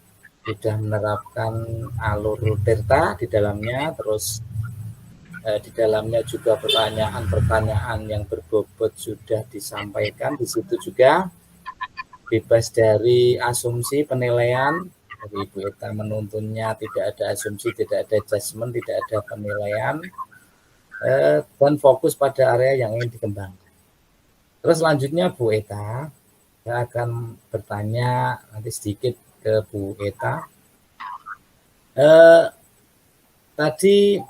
sudah menerapkan alur delta di dalamnya, terus di dalamnya juga pertanyaan-pertanyaan yang berbobot sudah disampaikan di situ juga. bebas dari asumsi penilaian. Jadi Ibu Eta menuntunnya tidak ada asumsi, tidak ada judgement, tidak ada penilaian, dan fokus pada area yang ingin dikembangkan. Terus selanjutnya Bu Eta, saya akan bertanya nanti sedikit ke Bu Eta. Tadi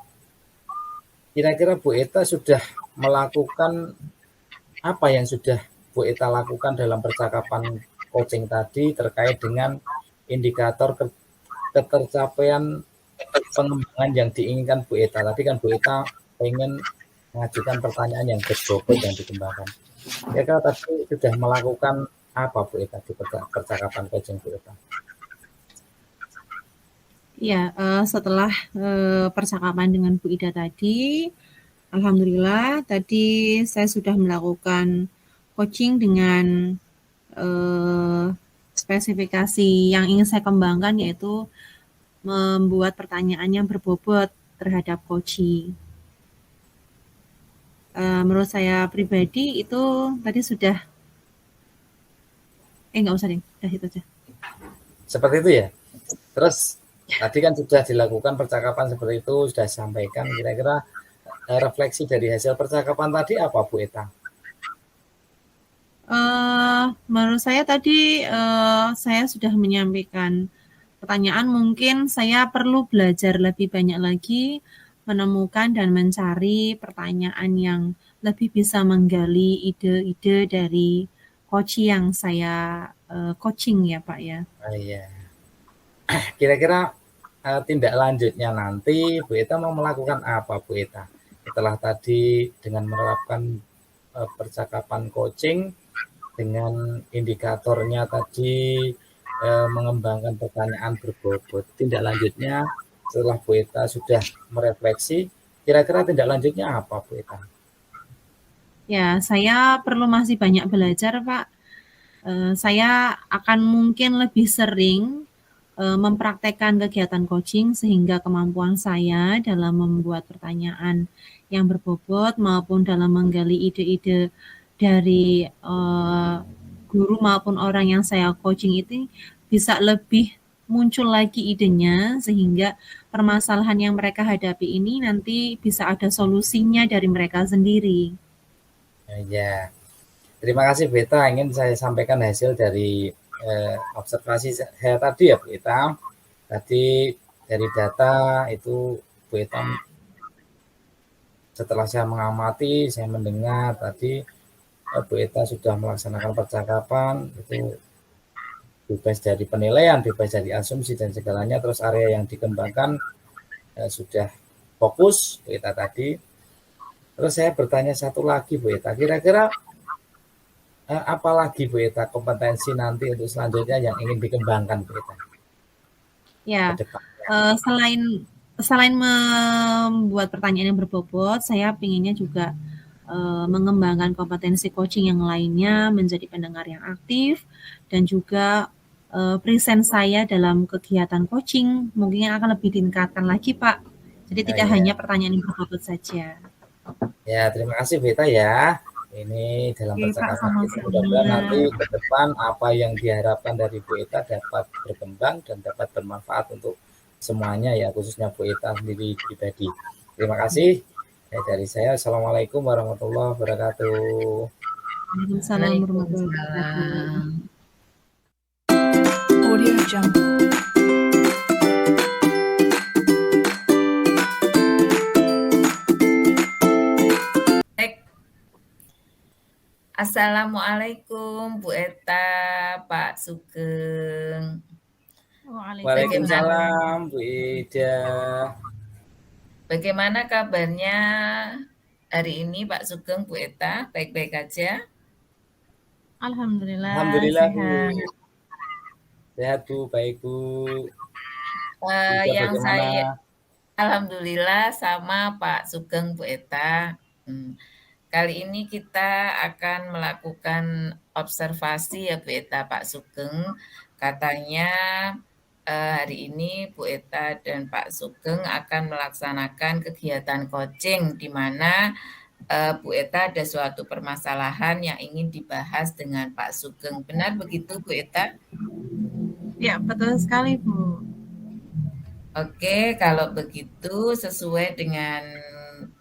kira-kira Bu Eta sudah melakukan apa yang sudah Bu Eta lakukan dalam percakapan coaching tadi terkait dengan indikator ketercapaian pengembangan yang diinginkan Bu Eta. Tadi kan Bu Eta ingin mengajukan pertanyaan yang berbobot yang dikembangkan. Kira-kira tadi sudah melakukan apa Bu Eta di percakapan coaching Bu Eta? Ya, setelah percakapan dengan Bu Ida tadi, alhamdulillah tadi saya sudah melakukan coaching dengan spesifikasi yang ingin saya kembangkan, yaitu membuat pertanyaan yang berbobot terhadap coaching. Menurut saya pribadi itu tadi sudah nggak usah deh, udah itu aja. Seperti itu ya. Terus tadi kan sudah dilakukan percakapan seperti itu, sudah sampaikan. Kira-kira refleksi dari hasil percakapan tadi apa Bu Eta? Menurut saya tadi saya sudah menyampaikan pertanyaan, mungkin saya perlu belajar lebih banyak lagi, menemukan dan mencari pertanyaan yang lebih bisa menggali ide-ide dari coach yang saya coaching ya Pak ya. Iya. Kira-kira tindak lanjutnya nanti Bu Eta mau melakukan apa Bu Eta? Setelah tadi dengan menerapkan percakapan coaching dengan indikatornya tadi mengembangkan pertanyaan berbobot. Tindak lanjutnya setelah Bu Eta sudah merefleksi, kira-kira tindak lanjutnya apa Bu Eta? Ya, saya perlu masih banyak belajar Pak. Saya akan mungkin lebih sering mempraktekkan kegiatan coaching sehingga kemampuan saya dalam membuat pertanyaan yang berbobot maupun dalam menggali ide-ide dari guru maupun orang yang saya coaching itu bisa lebih muncul lagi idenya, sehingga permasalahan yang mereka hadapi ini nanti bisa ada solusinya dari mereka sendiri. Ya, terima kasih Bu Eta. Ingin saya sampaikan hasil dari observasi saya tadi ya Bu Eta. Tadi dari data itu Bu Eta, setelah saya mengamati, saya mendengar tadi Bu Eta sudah melaksanakan percakapan itu bebas dari penilaian, bebas dari asumsi dan segalanya. Terus area yang dikembangkan sudah fokus Bu Eta tadi. Terus saya bertanya satu lagi Bu Eta, kira-kira apalagi Bu Eta kompetensi nanti untuk selanjutnya yang ingin dikembangkan Bu Eta? Ya, selain membuat pertanyaan yang berbobot, saya pinginnya juga mengembangkan kompetensi coaching yang lainnya, menjadi pendengar yang aktif, dan juga present saya dalam kegiatan coaching mungkin akan lebih ditingkatkan lagi Pak. Jadi tidak hanya pertanyaan yang berbobot saja. Ya, terima kasih Bu Eta ya. Ini dalam percakapan kita, mudah-mudahan nanti ke depan apa yang diharapkan dari Bu Eta dapat berkembang dan dapat bermanfaat untuk semuanya ya, khususnya Bu Eta sendiri pribadi. Terima kasih. Dari saya, Assalamualaikum warahmatullahi wabarakatuh. Waalaikumsalam warahmatullahi wabarakatuh. Audio Jungle. Assalamualaikum Bu Eta, Pak Sugeng. Waalaikumsalam Bu Ida. Bagaimana kabarnya hari ini Pak Sugeng, Bu Eta? Baik-baik aja? Alhamdulillah sehat. Sehat Bu, baik Bu. Yang saya alhamdulillah sama Pak Sugeng, Bu Eta. Kali ini kita akan melakukan observasi ya Bu Eta, Pak Sugeng. Katanya hari ini Bu Eta dan Pak Sugeng akan melaksanakan kegiatan coaching di mana Bu Eta ada suatu permasalahan yang ingin dibahas dengan Pak Sugeng. Benar begitu, Bu Eta? Ya, betul sekali, Bu. Oke, kalau begitu sesuai dengan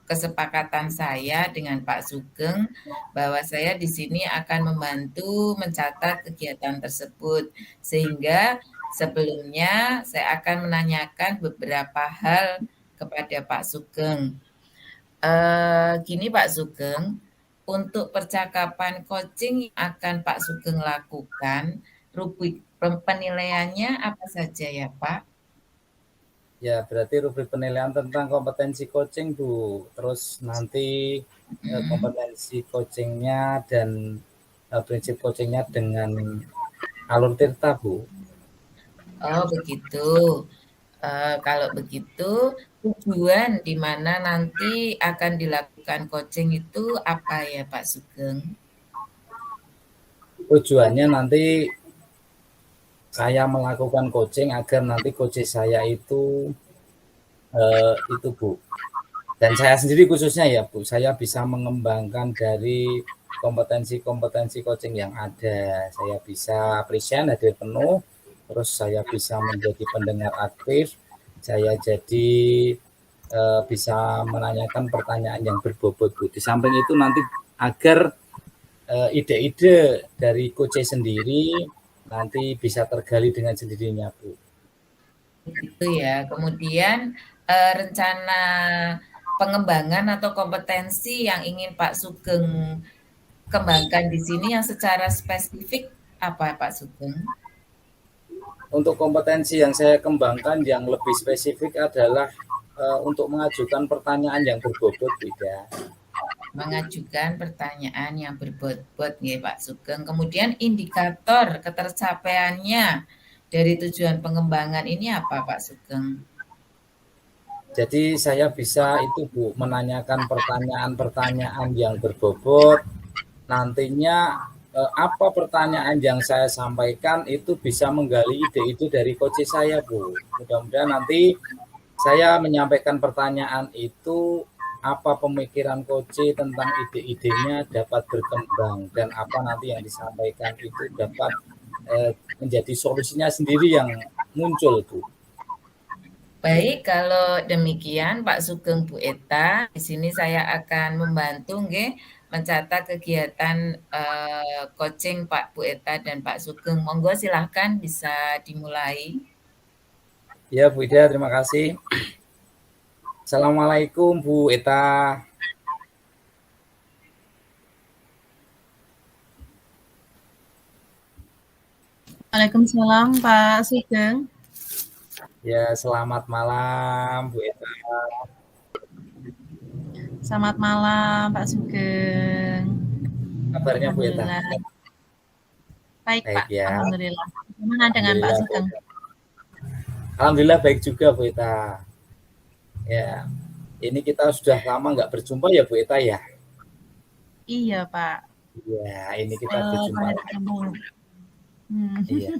kesepakatan saya dengan Pak Sugeng bahwa saya di sini akan membantu mencatat kegiatan tersebut. Sehingga sebelumnya saya akan menanyakan beberapa hal kepada Pak Sugeng. Gini Pak Sugeng, untuk percakapan coaching yang akan Pak Sugeng lakukan, rubrik penilaiannya apa saja ya Pak? Ya, berarti rubrik penilaian tentang kompetensi coaching, Bu. Terus nanti kompetensi coachingnya dan prinsip coachingnya dengan alur tirta, Bu. Oh begitu. Kalau begitu, tujuan di mana nanti akan dilakukan coaching itu apa ya Pak Sugeng? Tujuannya nanti saya melakukan coaching agar nanti coach saya itu Bu. Dan saya sendiri khususnya ya Bu, saya bisa mengembangkan dari kompetensi-kompetensi coaching yang ada. Saya bisa present hadir penuh, terus saya bisa menjadi pendengar aktif, saya jadi bisa menanyakan pertanyaan yang berbobot Bu. Di samping itu nanti agar ide-ide dari coach sendiri nanti bisa tergali dengan sendirinya Bu. Gitu ya. Kemudian rencana pengembangan atau kompetensi yang ingin Pak Sugeng kembangkan di sini yang secara spesifik apa Pak Sugeng? Untuk kompetensi yang saya kembangkan yang lebih spesifik adalah untuk mengajukan pertanyaan yang berbobot, tidak. Mengajukan pertanyaan yang berbobot ya Pak Sugeng. Kemudian indikator ketercapaiannya dari tujuan pengembangan ini apa Pak Sugeng? Jadi saya bisa itu Bu, menanyakan pertanyaan-pertanyaan yang berbobot. Nantinya apa pertanyaan yang saya sampaikan itu bisa menggali ide-ide dari coach saya Bu. Mudah-mudahan nanti saya menyampaikan pertanyaan itu apa pemikiran coach tentang ide-idenya dapat berkembang dan apa nanti yang disampaikan itu dapat menjadi solusinya sendiri yang muncul Bu. Baik, kalau demikian Pak Sugeng Bu Eta, di sini saya akan membantu nggih mencatat kegiatan coaching Pak Bu Eta dan Pak Sugeng. Monggo silahkan bisa dimulai. Ya Bu Ida, terima kasih. Assalamualaikum Bu Eta. Waalaikumsalam Pak Sugeng. Ya, selamat malam Bu Eta. Selamat malam Pak Sugeng. Kabarnya Bu Eta? Baik Pak, ya. Alhamdulillah. Gimana dengan Pak Sugeng? Alhamdulillah baik juga Bu Eta. Ya, ini kita sudah lama nggak berjumpa ya Bu Eta ya? Iya Pak. Ya, ini kita berjumpa. Iya.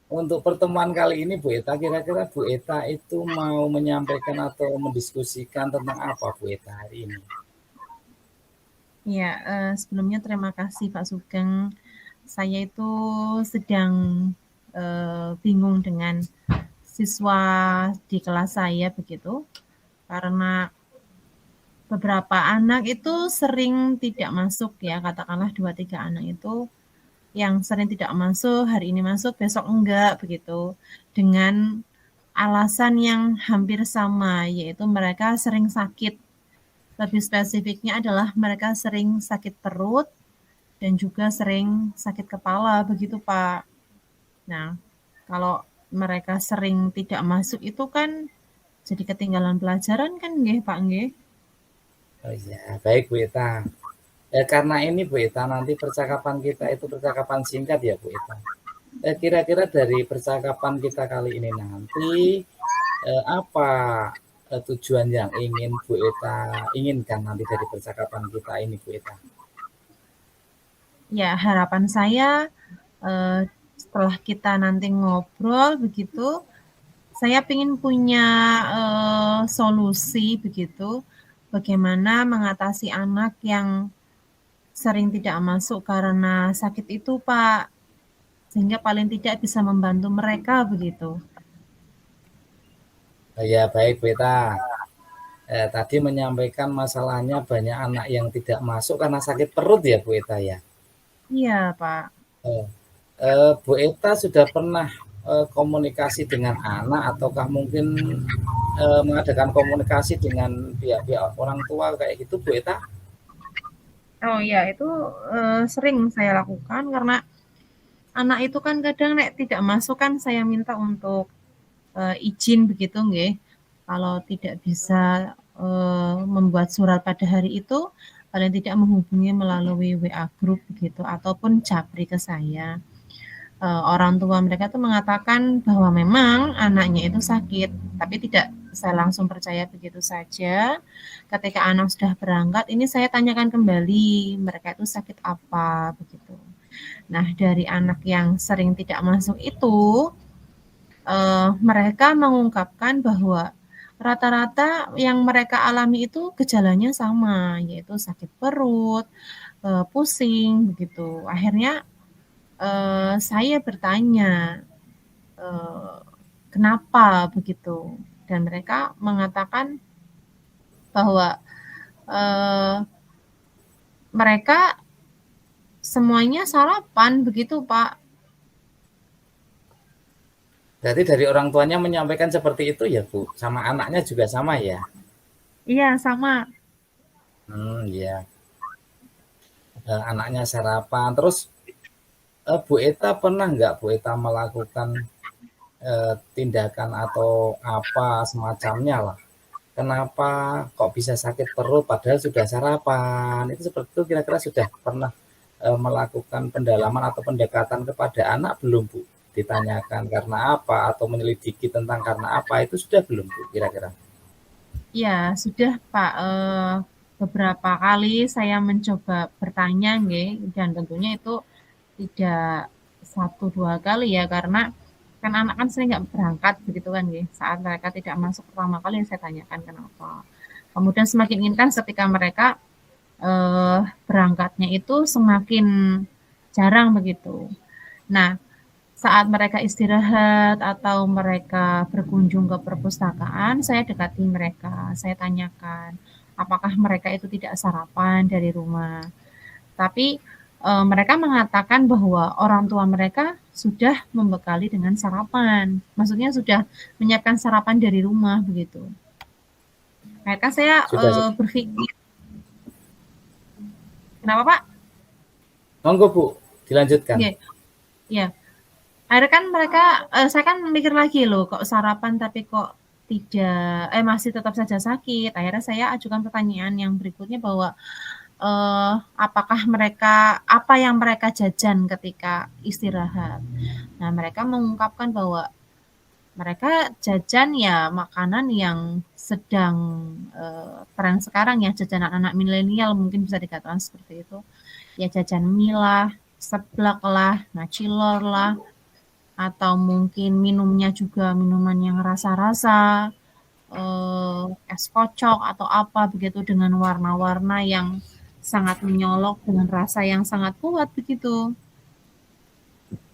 Untuk pertemuan kali ini Bu Eta, kira-kira Bu Eta itu mau menyampaikan atau mendiskusikan tentang apa Bu Eta hari ini? Ya, sebelumnya terima kasih Pak Sugeng. Saya itu sedang bingung dengan siswa di kelas saya begitu, karena beberapa anak itu sering tidak masuk ya, katakanlah 2-3 anak itu yang sering tidak masuk, hari ini masuk, besok enggak, begitu. Dengan alasan yang hampir sama, yaitu mereka sering sakit. Lebih spesifiknya adalah mereka sering sakit perut dan juga sering sakit kepala, begitu Pak. Nah, kalau mereka sering tidak masuk itu kan jadi ketinggalan pelajaran kan nggih Pak nggih? Oh iya, baik Bu Eta. Karena ini Bu Eta, nanti percakapan kita itu percakapan singkat ya Bu Eta. Kira-kira dari percakapan kita kali ini nanti apa tujuan yang ingin Bu Eta inginkan nanti dari percakapan kita ini Bu Eta? Ya, harapan saya setelah kita nanti ngobrol begitu, saya ingin punya solusi begitu, bagaimana mengatasi anak yang sering tidak masuk karena sakit itu, Pak, sehingga paling tidak bisa membantu mereka begitu. Ya baik Bu Eta. Tadi menyampaikan masalahnya banyak anak yang tidak masuk karena sakit perut ya Bu Eta ya. Iya, Pak. Bu Eta sudah pernah komunikasi dengan anak ataukah mungkin mengadakan komunikasi dengan pihak-pihak orang tua kayak gitu Bu Eta? Oh iya, itu sering saya lakukan karena anak itu kan kadang tidak masuk kan saya minta untuk izin begitu nggih. Kalau tidak bisa membuat surat pada hari itu, paling tidak menghubungi melalui WA group begitu ataupun japri ke saya. Orang tua mereka tuh mengatakan bahwa memang anaknya itu sakit, tapi tidak saya langsung percaya begitu saja. Ketika anak sudah berangkat, ini saya tanyakan kembali mereka itu sakit apa begitu. Nah, dari anak yang sering tidak masuk itu, mereka mengungkapkan bahwa rata-rata yang mereka alami itu gejalanya sama, yaitu sakit perut, pusing begitu. Akhirnya saya bertanya kenapa begitu, dan mereka mengatakan bahwa mereka semuanya sarapan begitu, Pak. Berarti dari orang tuanya menyampaikan seperti itu ya Bu, sama anaknya juga sama ya? Iya, sama. Ya. Anaknya sarapan, terus Bu Eta pernah nggak Bu Eta melakukan tindakan atau apa semacamnya lah? Kenapa kok bisa sakit perut padahal sudah sarapan? Itu seperti itu kira-kira sudah pernah melakukan pendalaman atau pendekatan kepada anak belum Bu? Ditanyakan karena apa atau menyelidiki tentang karena apa itu sudah belum Bu kira-kira? Ya, sudah Pak. Beberapa kali saya mencoba bertanya nggih, dan tentunya itu tidak 1-2 kali ya, karena kan anak kan sering nggak berangkat begitu kan nggih. Saat mereka tidak masuk pertama kali saya tanyakan kenapa. Kemudian semakin intens ketika mereka berangkatnya itu semakin jarang begitu. Nah, saat mereka istirahat atau mereka berkunjung ke perpustakaan, saya dekati mereka, saya tanyakan apakah mereka itu tidak sarapan dari rumah. Tapi mereka mengatakan bahwa orang tua mereka sudah membekali dengan sarapan. Maksudnya sudah menyiapkan sarapan dari rumah begitu. Akhirnya saya berpikir, kenapa Pak? Monggo Bu, dilanjutkan. Iya. Akhirnya kan mereka, saya kan mikir lagi loh, kok sarapan tapi kok tidak, masih tetap saja sakit. Akhirnya saya ajukan pertanyaan yang berikutnya bahwa apakah mereka, apa yang mereka jajan ketika istirahat. Nah, mereka mengungkapkan bahwa mereka jajan ya makanan yang sedang tren sekarang ya, jajanan anak milenial mungkin bisa dikatakan seperti itu. Ya jajan mie lah, seblak lah, cilor lah, atau mungkin minumnya juga minuman yang rasa-rasa, es kocok atau apa begitu dengan warna-warna yang sangat menyolok dengan rasa yang sangat kuat begitu.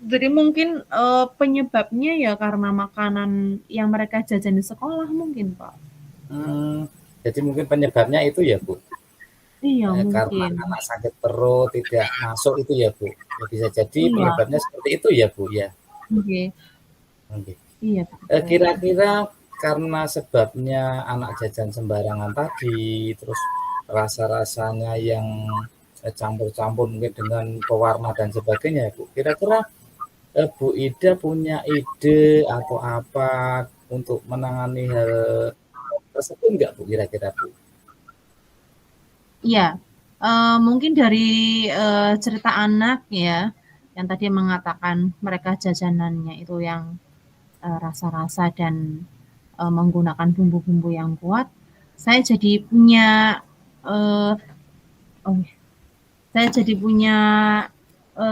Jadi mungkin penyebabnya ya karena makanan yang mereka jajan di sekolah mungkin Pak. Jadi mungkin penyebabnya itu ya Bu? Iya Karena mungkin. anak sakit perut tidak masuk itu ya Bu? Ya, bisa jadi penyebabnya seperti itu ya Bu ya? Oke. Iya. Kira-kira karena sebabnya anak jajan sembarangan tadi, terus rasa-rasanya yang campur-campur mungkin dengan pewarna dan sebagainya Bu. Kira-kira Bu Ida punya ide atau apa untuk menangani hal tersebut enggak Bu kira-kira Bu? Iya, mungkin dari cerita anak ya, yang tadi mengatakan mereka jajanannya itu yang rasa-rasa dan menggunakan bumbu-bumbu yang kuat, saya jadi punya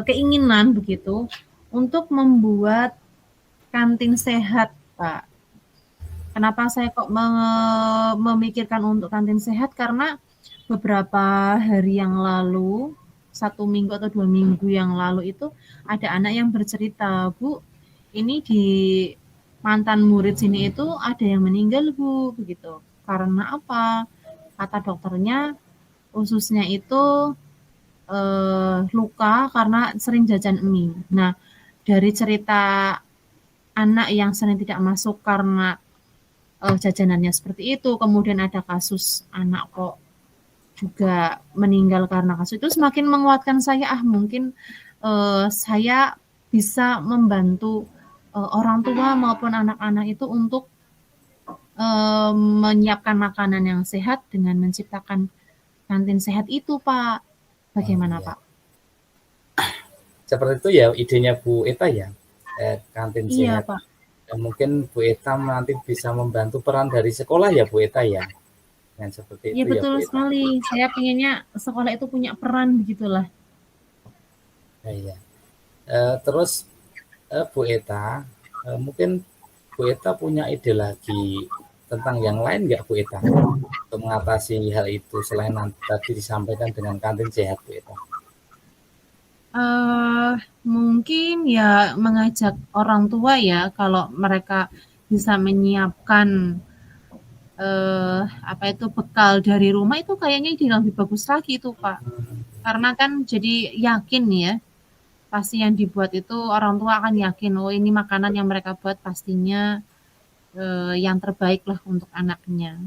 keinginan begitu untuk membuat kantin sehat, Pak. Kenapa saya kok memikirkan untuk kantin sehat? Karena beberapa hari yang lalu, 1 minggu atau 2 minggu yang lalu itu ada anak yang bercerita, Bu, ini di mantan murid sini itu ada yang meninggal, Bu, begitu. Karena apa? Kata dokternya, ususnya itu luka karena sering jajan mie. Nah, dari cerita anak yang sering tidak masuk karena jajanannya seperti itu, kemudian ada kasus anak kok juga meninggal karena kasus itu, semakin menguatkan saya, mungkin saya bisa membantu orang tua maupun anak-anak itu untuk menyiapkan makanan yang sehat dengan menciptakan kantin sehat itu, Pak. Bagaimana, Iya. Pak? Seperti itu ya idenya Bu Eta ya, kantin Iya, sehat. Pak. Dan mungkin Bu Eta nanti bisa membantu peran dari sekolah ya Bu Eta ya, dengan seperti Iya, itu ya betul Bu Eta. sekali. Saya pengennya sekolah itu punya peran begitulah. Iya. Terus Bu Eta, mungkin Bu Eta punya ide lagi tentang yang lain nggak Bu Eta untuk mengatasi hal itu selain tadi disampaikan dengan kantin sehat Bu Eta? Mungkin ya mengajak orang tua ya, kalau mereka bisa menyiapkan apa itu bekal dari rumah itu kayaknya jadi lebih bagus lagi itu, Pak. Karena kan jadi yakin ya, pasti yang dibuat itu orang tua akan yakin, oh ini makanan yang mereka buat pastinya yang terbaik lah untuk anaknya.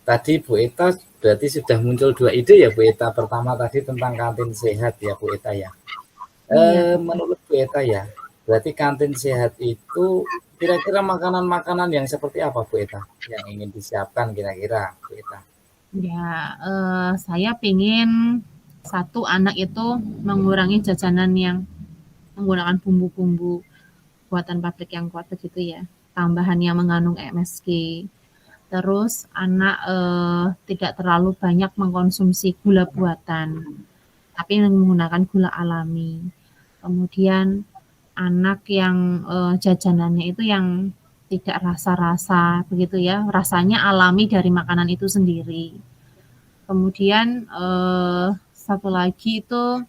Tadi Bu Eta berarti sudah muncul 2 ide ya Bu Eta. Pertama tadi tentang kantin sehat ya Bu Eta ya. Iya, Menurut Bu Eta ya, berarti kantin sehat itu kira-kira makanan-makanan yang seperti apa Bu Eta yang ingin disiapkan kira-kira Bu Eta? ya saya pengen satu anak itu mengurangi jajanan yang menggunakan bumbu-bumbu buatan pabrik yang kuat begitu ya, tambahan yang mengandung MSG. Terus anak tidak terlalu banyak mengkonsumsi gula buatan, tapi menggunakan gula alami. Kemudian anak yang jajanannya itu yang tidak rasa-rasa begitu ya, rasanya alami dari makanan itu sendiri. Kemudian satu lagi itu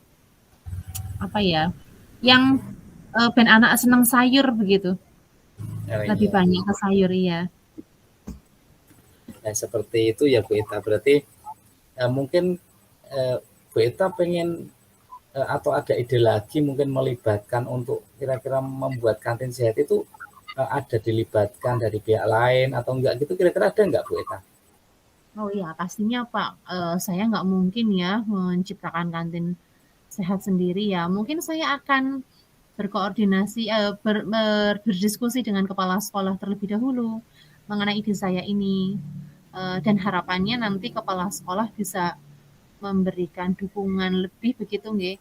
apa ya, yang ben anak senang sayur begitu, lebih Iya. banyak ke sayur ya. Nah, seperti itu ya Bu Eta. Berarti mungkin Bu Eta pengen atau ada ide lagi mungkin melibatkan untuk kira-kira membuat kantin sehat itu ada dilibatkan dari pihak lain atau enggak gitu, kira-kira ada enggak Bu Eta? Oh iya, pastinya Pak, saya nggak mungkin ya menciptakan kantin sehat sendiri ya. Mungkin saya akan berkoordinasi, berdiskusi dengan kepala sekolah terlebih dahulu mengenai ide saya ini. Dan harapannya nanti kepala sekolah bisa memberikan dukungan lebih begitu nggih.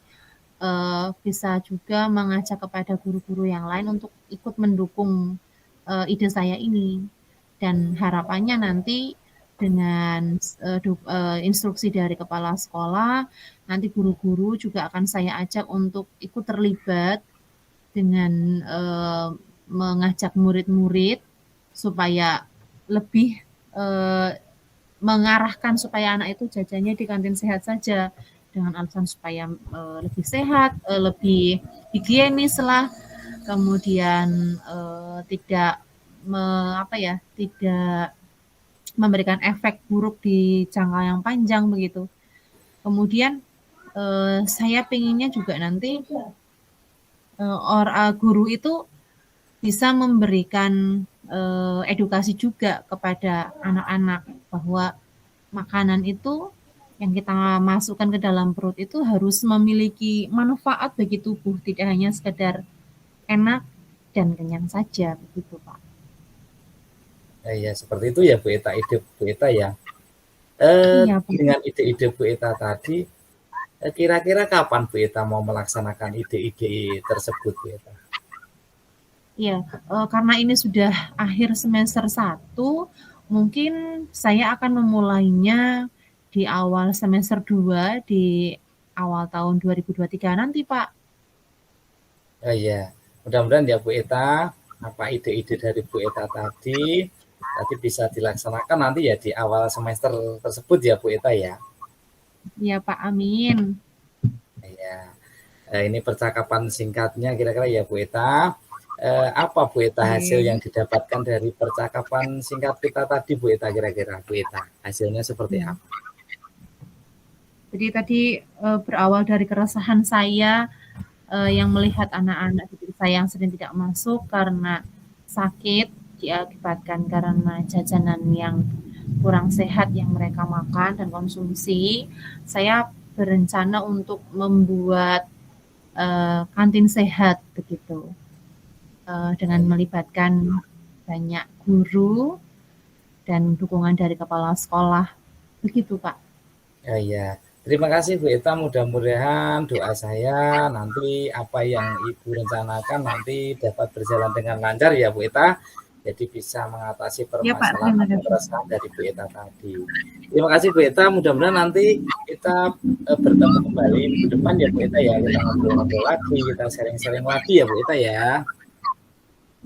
Bisa juga mengajak kepada guru-guru yang lain untuk ikut mendukung ide saya ini. Dan harapannya nanti dengan instruksi dari kepala sekolah, nanti guru-guru juga akan saya ajak untuk ikut terlibat dengan mengajak murid-murid supaya lebih mengarahkan supaya anak itu jajannya di kantin sehat saja, dengan alasan supaya lebih sehat, lebih higienis lah, kemudian tidak tidak memberikan efek buruk di jangka yang panjang begitu. Kemudian saya pengennya juga nanti guru itu bisa memberikan edukasi juga kepada anak-anak bahwa makanan itu yang kita masukkan ke dalam perut itu harus memiliki manfaat bagi tubuh, tidak hanya sekedar enak dan kenyang saja begitu, Pak. Ya seperti itu ya Bu Eta, ide Bu Eta ya. Iya, Pak. Dengan ide-ide Bu Eta tadi, kira-kira kapan Bu Eta mau melaksanakan ide-ide tersebut Bu Eta? Iya, karena ini sudah akhir semester 1, mungkin saya akan memulainya di awal semester 2 di awal tahun 2023 nanti, Pak. Ya, mudah-mudahan ya Bu Eta apa ide-ide dari Bu Eta tadi bisa dilaksanakan nanti ya di awal semester tersebut ya Bu Eta ya. Ya Pak, amin. Ya. Ini percakapan singkatnya kira-kira ya Bu Eta. Apa Bu Eta hasil yang didapatkan dari percakapan singkat kita tadi Bu Eta kira-kira Bu Eta hasilnya seperti apa? Jadi tadi berawal dari keresahan saya yang melihat anak-anak didik saya yang sering tidak masuk karena sakit diakibatkan karena jajanan yang kurang sehat yang mereka makan dan konsumsi. Saya berencana untuk membuat kantin sehat begitu dengan melibatkan banyak guru dan dukungan dari kepala sekolah begitu Pak. Ya. Terima kasih Bu Eta, mudah-mudahan doa saya nanti apa yang Ibu rencanakan nanti dapat berjalan dengan lancar ya Bu Eta. Jadi bisa mengatasi permasalahan keresahan dari Bu Eta tadi. Terima kasih Bu Eta, mudah-mudahan nanti kita bertemu kembali minggu depan ya Bu Eta ya. Kita ngobrol-ngobrol lagi, kita sharing-sharing lagi ya Bu Eta ya.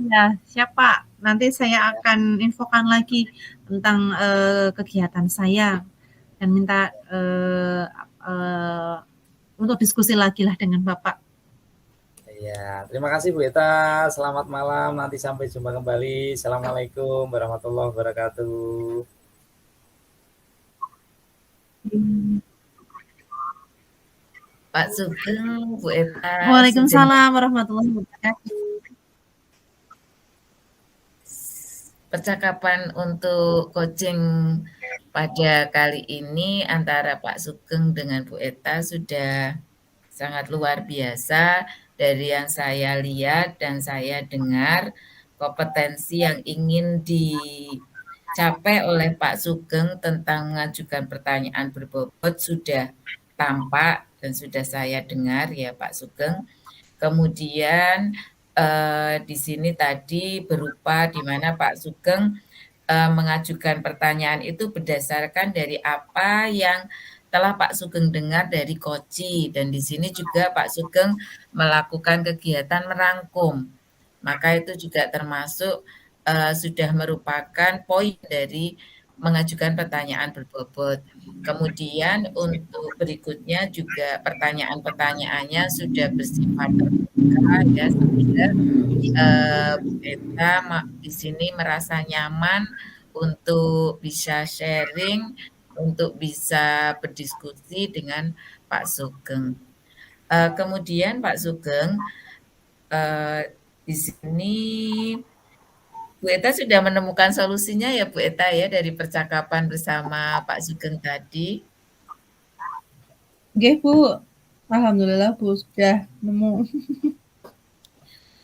Ya, siap Pak. Nanti saya akan infokan lagi tentang kegiatan saya dan minta untuk diskusi lagi lah dengan Bapak. Ya, terima kasih Bu Eta. Selamat malam. Nanti sampai jumpa kembali. Assalamualaikum warahmatullahi wabarakatuh. Pak Sugeng, Bu Eta. Waalaikumsalam warahmatullahi wabarakatuh. Percakapan untuk coaching pada kali ini antara Pak Sugeng dengan Bu Eta sudah sangat luar biasa. Dari yang saya lihat dan saya dengar, kompetensi yang ingin dicapai oleh Pak Sugeng tentang mengajukan pertanyaan berbobot sudah tampak dan sudah saya dengar ya Pak Sugeng. Kemudian di sini tadi berupa di mana Pak Sugeng mengajukan pertanyaan itu berdasarkan dari apa yang telah Pak Sugeng dengar dari Koci, dan di sini juga Pak Sugeng melakukan kegiatan merangkum. Maka itu juga termasuk sudah merupakan poin dari mengajukan pertanyaan berbobot. Kemudian untuk berikutnya juga pertanyaan-pertanyaannya sudah bersifat terbuka ya, sehingga Bu Eta di sini merasa nyaman untuk bisa sharing, untuk bisa berdiskusi dengan Pak Sugeng. Kemudian Pak Sugeng di sini Bu Eta sudah menemukan solusinya ya Bu Eta ya dari percakapan bersama Pak Sugeng tadi. Oke Bu, alhamdulillah Bu sudah nemu.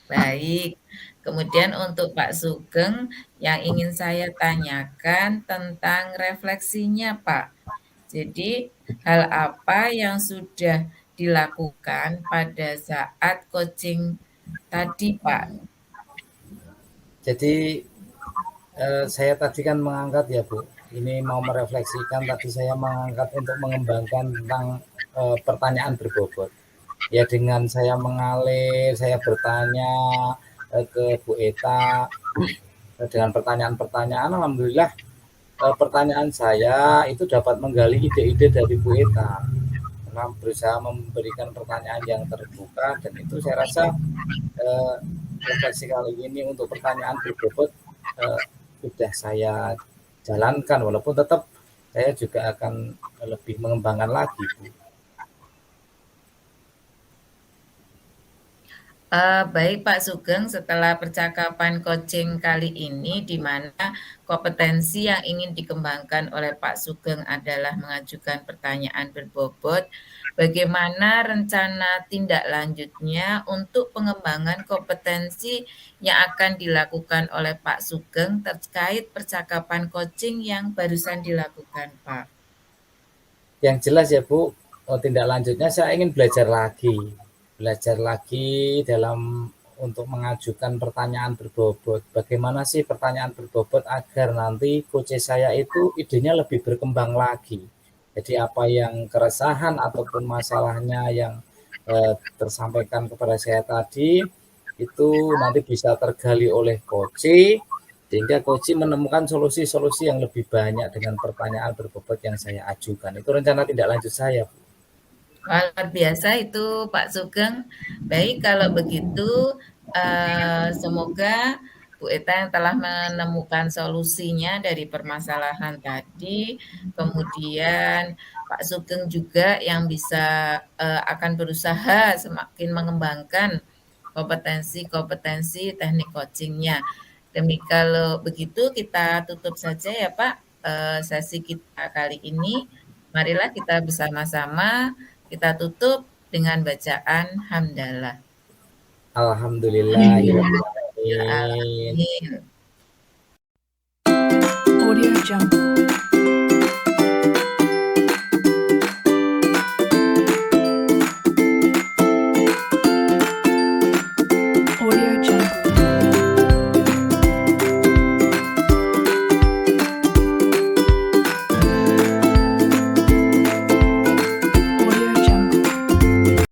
Baik. Kemudian untuk Pak Sugeng yang ingin saya tanyakan tentang refleksinya Pak. Jadi hal apa yang sudah dilakukan pada saat coaching tadi Pak? Jadi saya tadi kan mengangkat ya Bu, ini mau merefleksikan tadi saya mengangkat untuk mengembangkan tentang pertanyaan berbobot. Ya dengan saya mengalir, saya bertanya ke Bu Eta dengan pertanyaan-pertanyaan, alhamdulillah pertanyaan saya itu dapat menggali ide-ide dari Bu Eta. Karena berusaha memberikan pertanyaan yang terbuka dan itu saya rasa refleksi kali ini untuk pertanyaan berbobot sudah saya jalankan, walaupun tetap saya juga akan lebih mengembangkan lagi Bu. Baik Pak Sugeng, setelah percakapan coaching kali ini di mana kompetensi yang ingin dikembangkan oleh Pak Sugeng adalah mengajukan pertanyaan berbobot, bagaimana rencana tindak lanjutnya untuk pengembangan kompetensi yang akan dilakukan oleh Pak Sugeng terkait percakapan coaching yang barusan dilakukan Pak? Yang jelas ya Bu, tindak lanjutnya saya ingin belajar lagi dalam untuk mengajukan pertanyaan berbobot. Bagaimana sih pertanyaan berbobot agar nanti coach saya itu idenya lebih berkembang lagi. Jadi apa yang keresahan ataupun masalahnya yang tersampaikan kepada saya tadi, itu nanti bisa tergali oleh coach, sehingga coach menemukan solusi-solusi yang lebih banyak dengan pertanyaan berbobot yang saya ajukan. Itu rencana tindak lanjut saya, Bu. Wah, luar biasa itu Pak Sugeng. Baik, kalau begitu semoga Bu Eta yang telah menemukan solusinya dari permasalahan tadi, kemudian Pak Sugeng juga yang bisa akan berusaha semakin mengembangkan kompetensi teknik coachingnya. Demi kalau begitu kita tutup saja ya Pak sesi kita kali ini. Marilah kita bersama-sama kita tutup dengan bacaan hamdalah. Alhamdulillahirrahmanirrahim. Amin. Audio Jungle.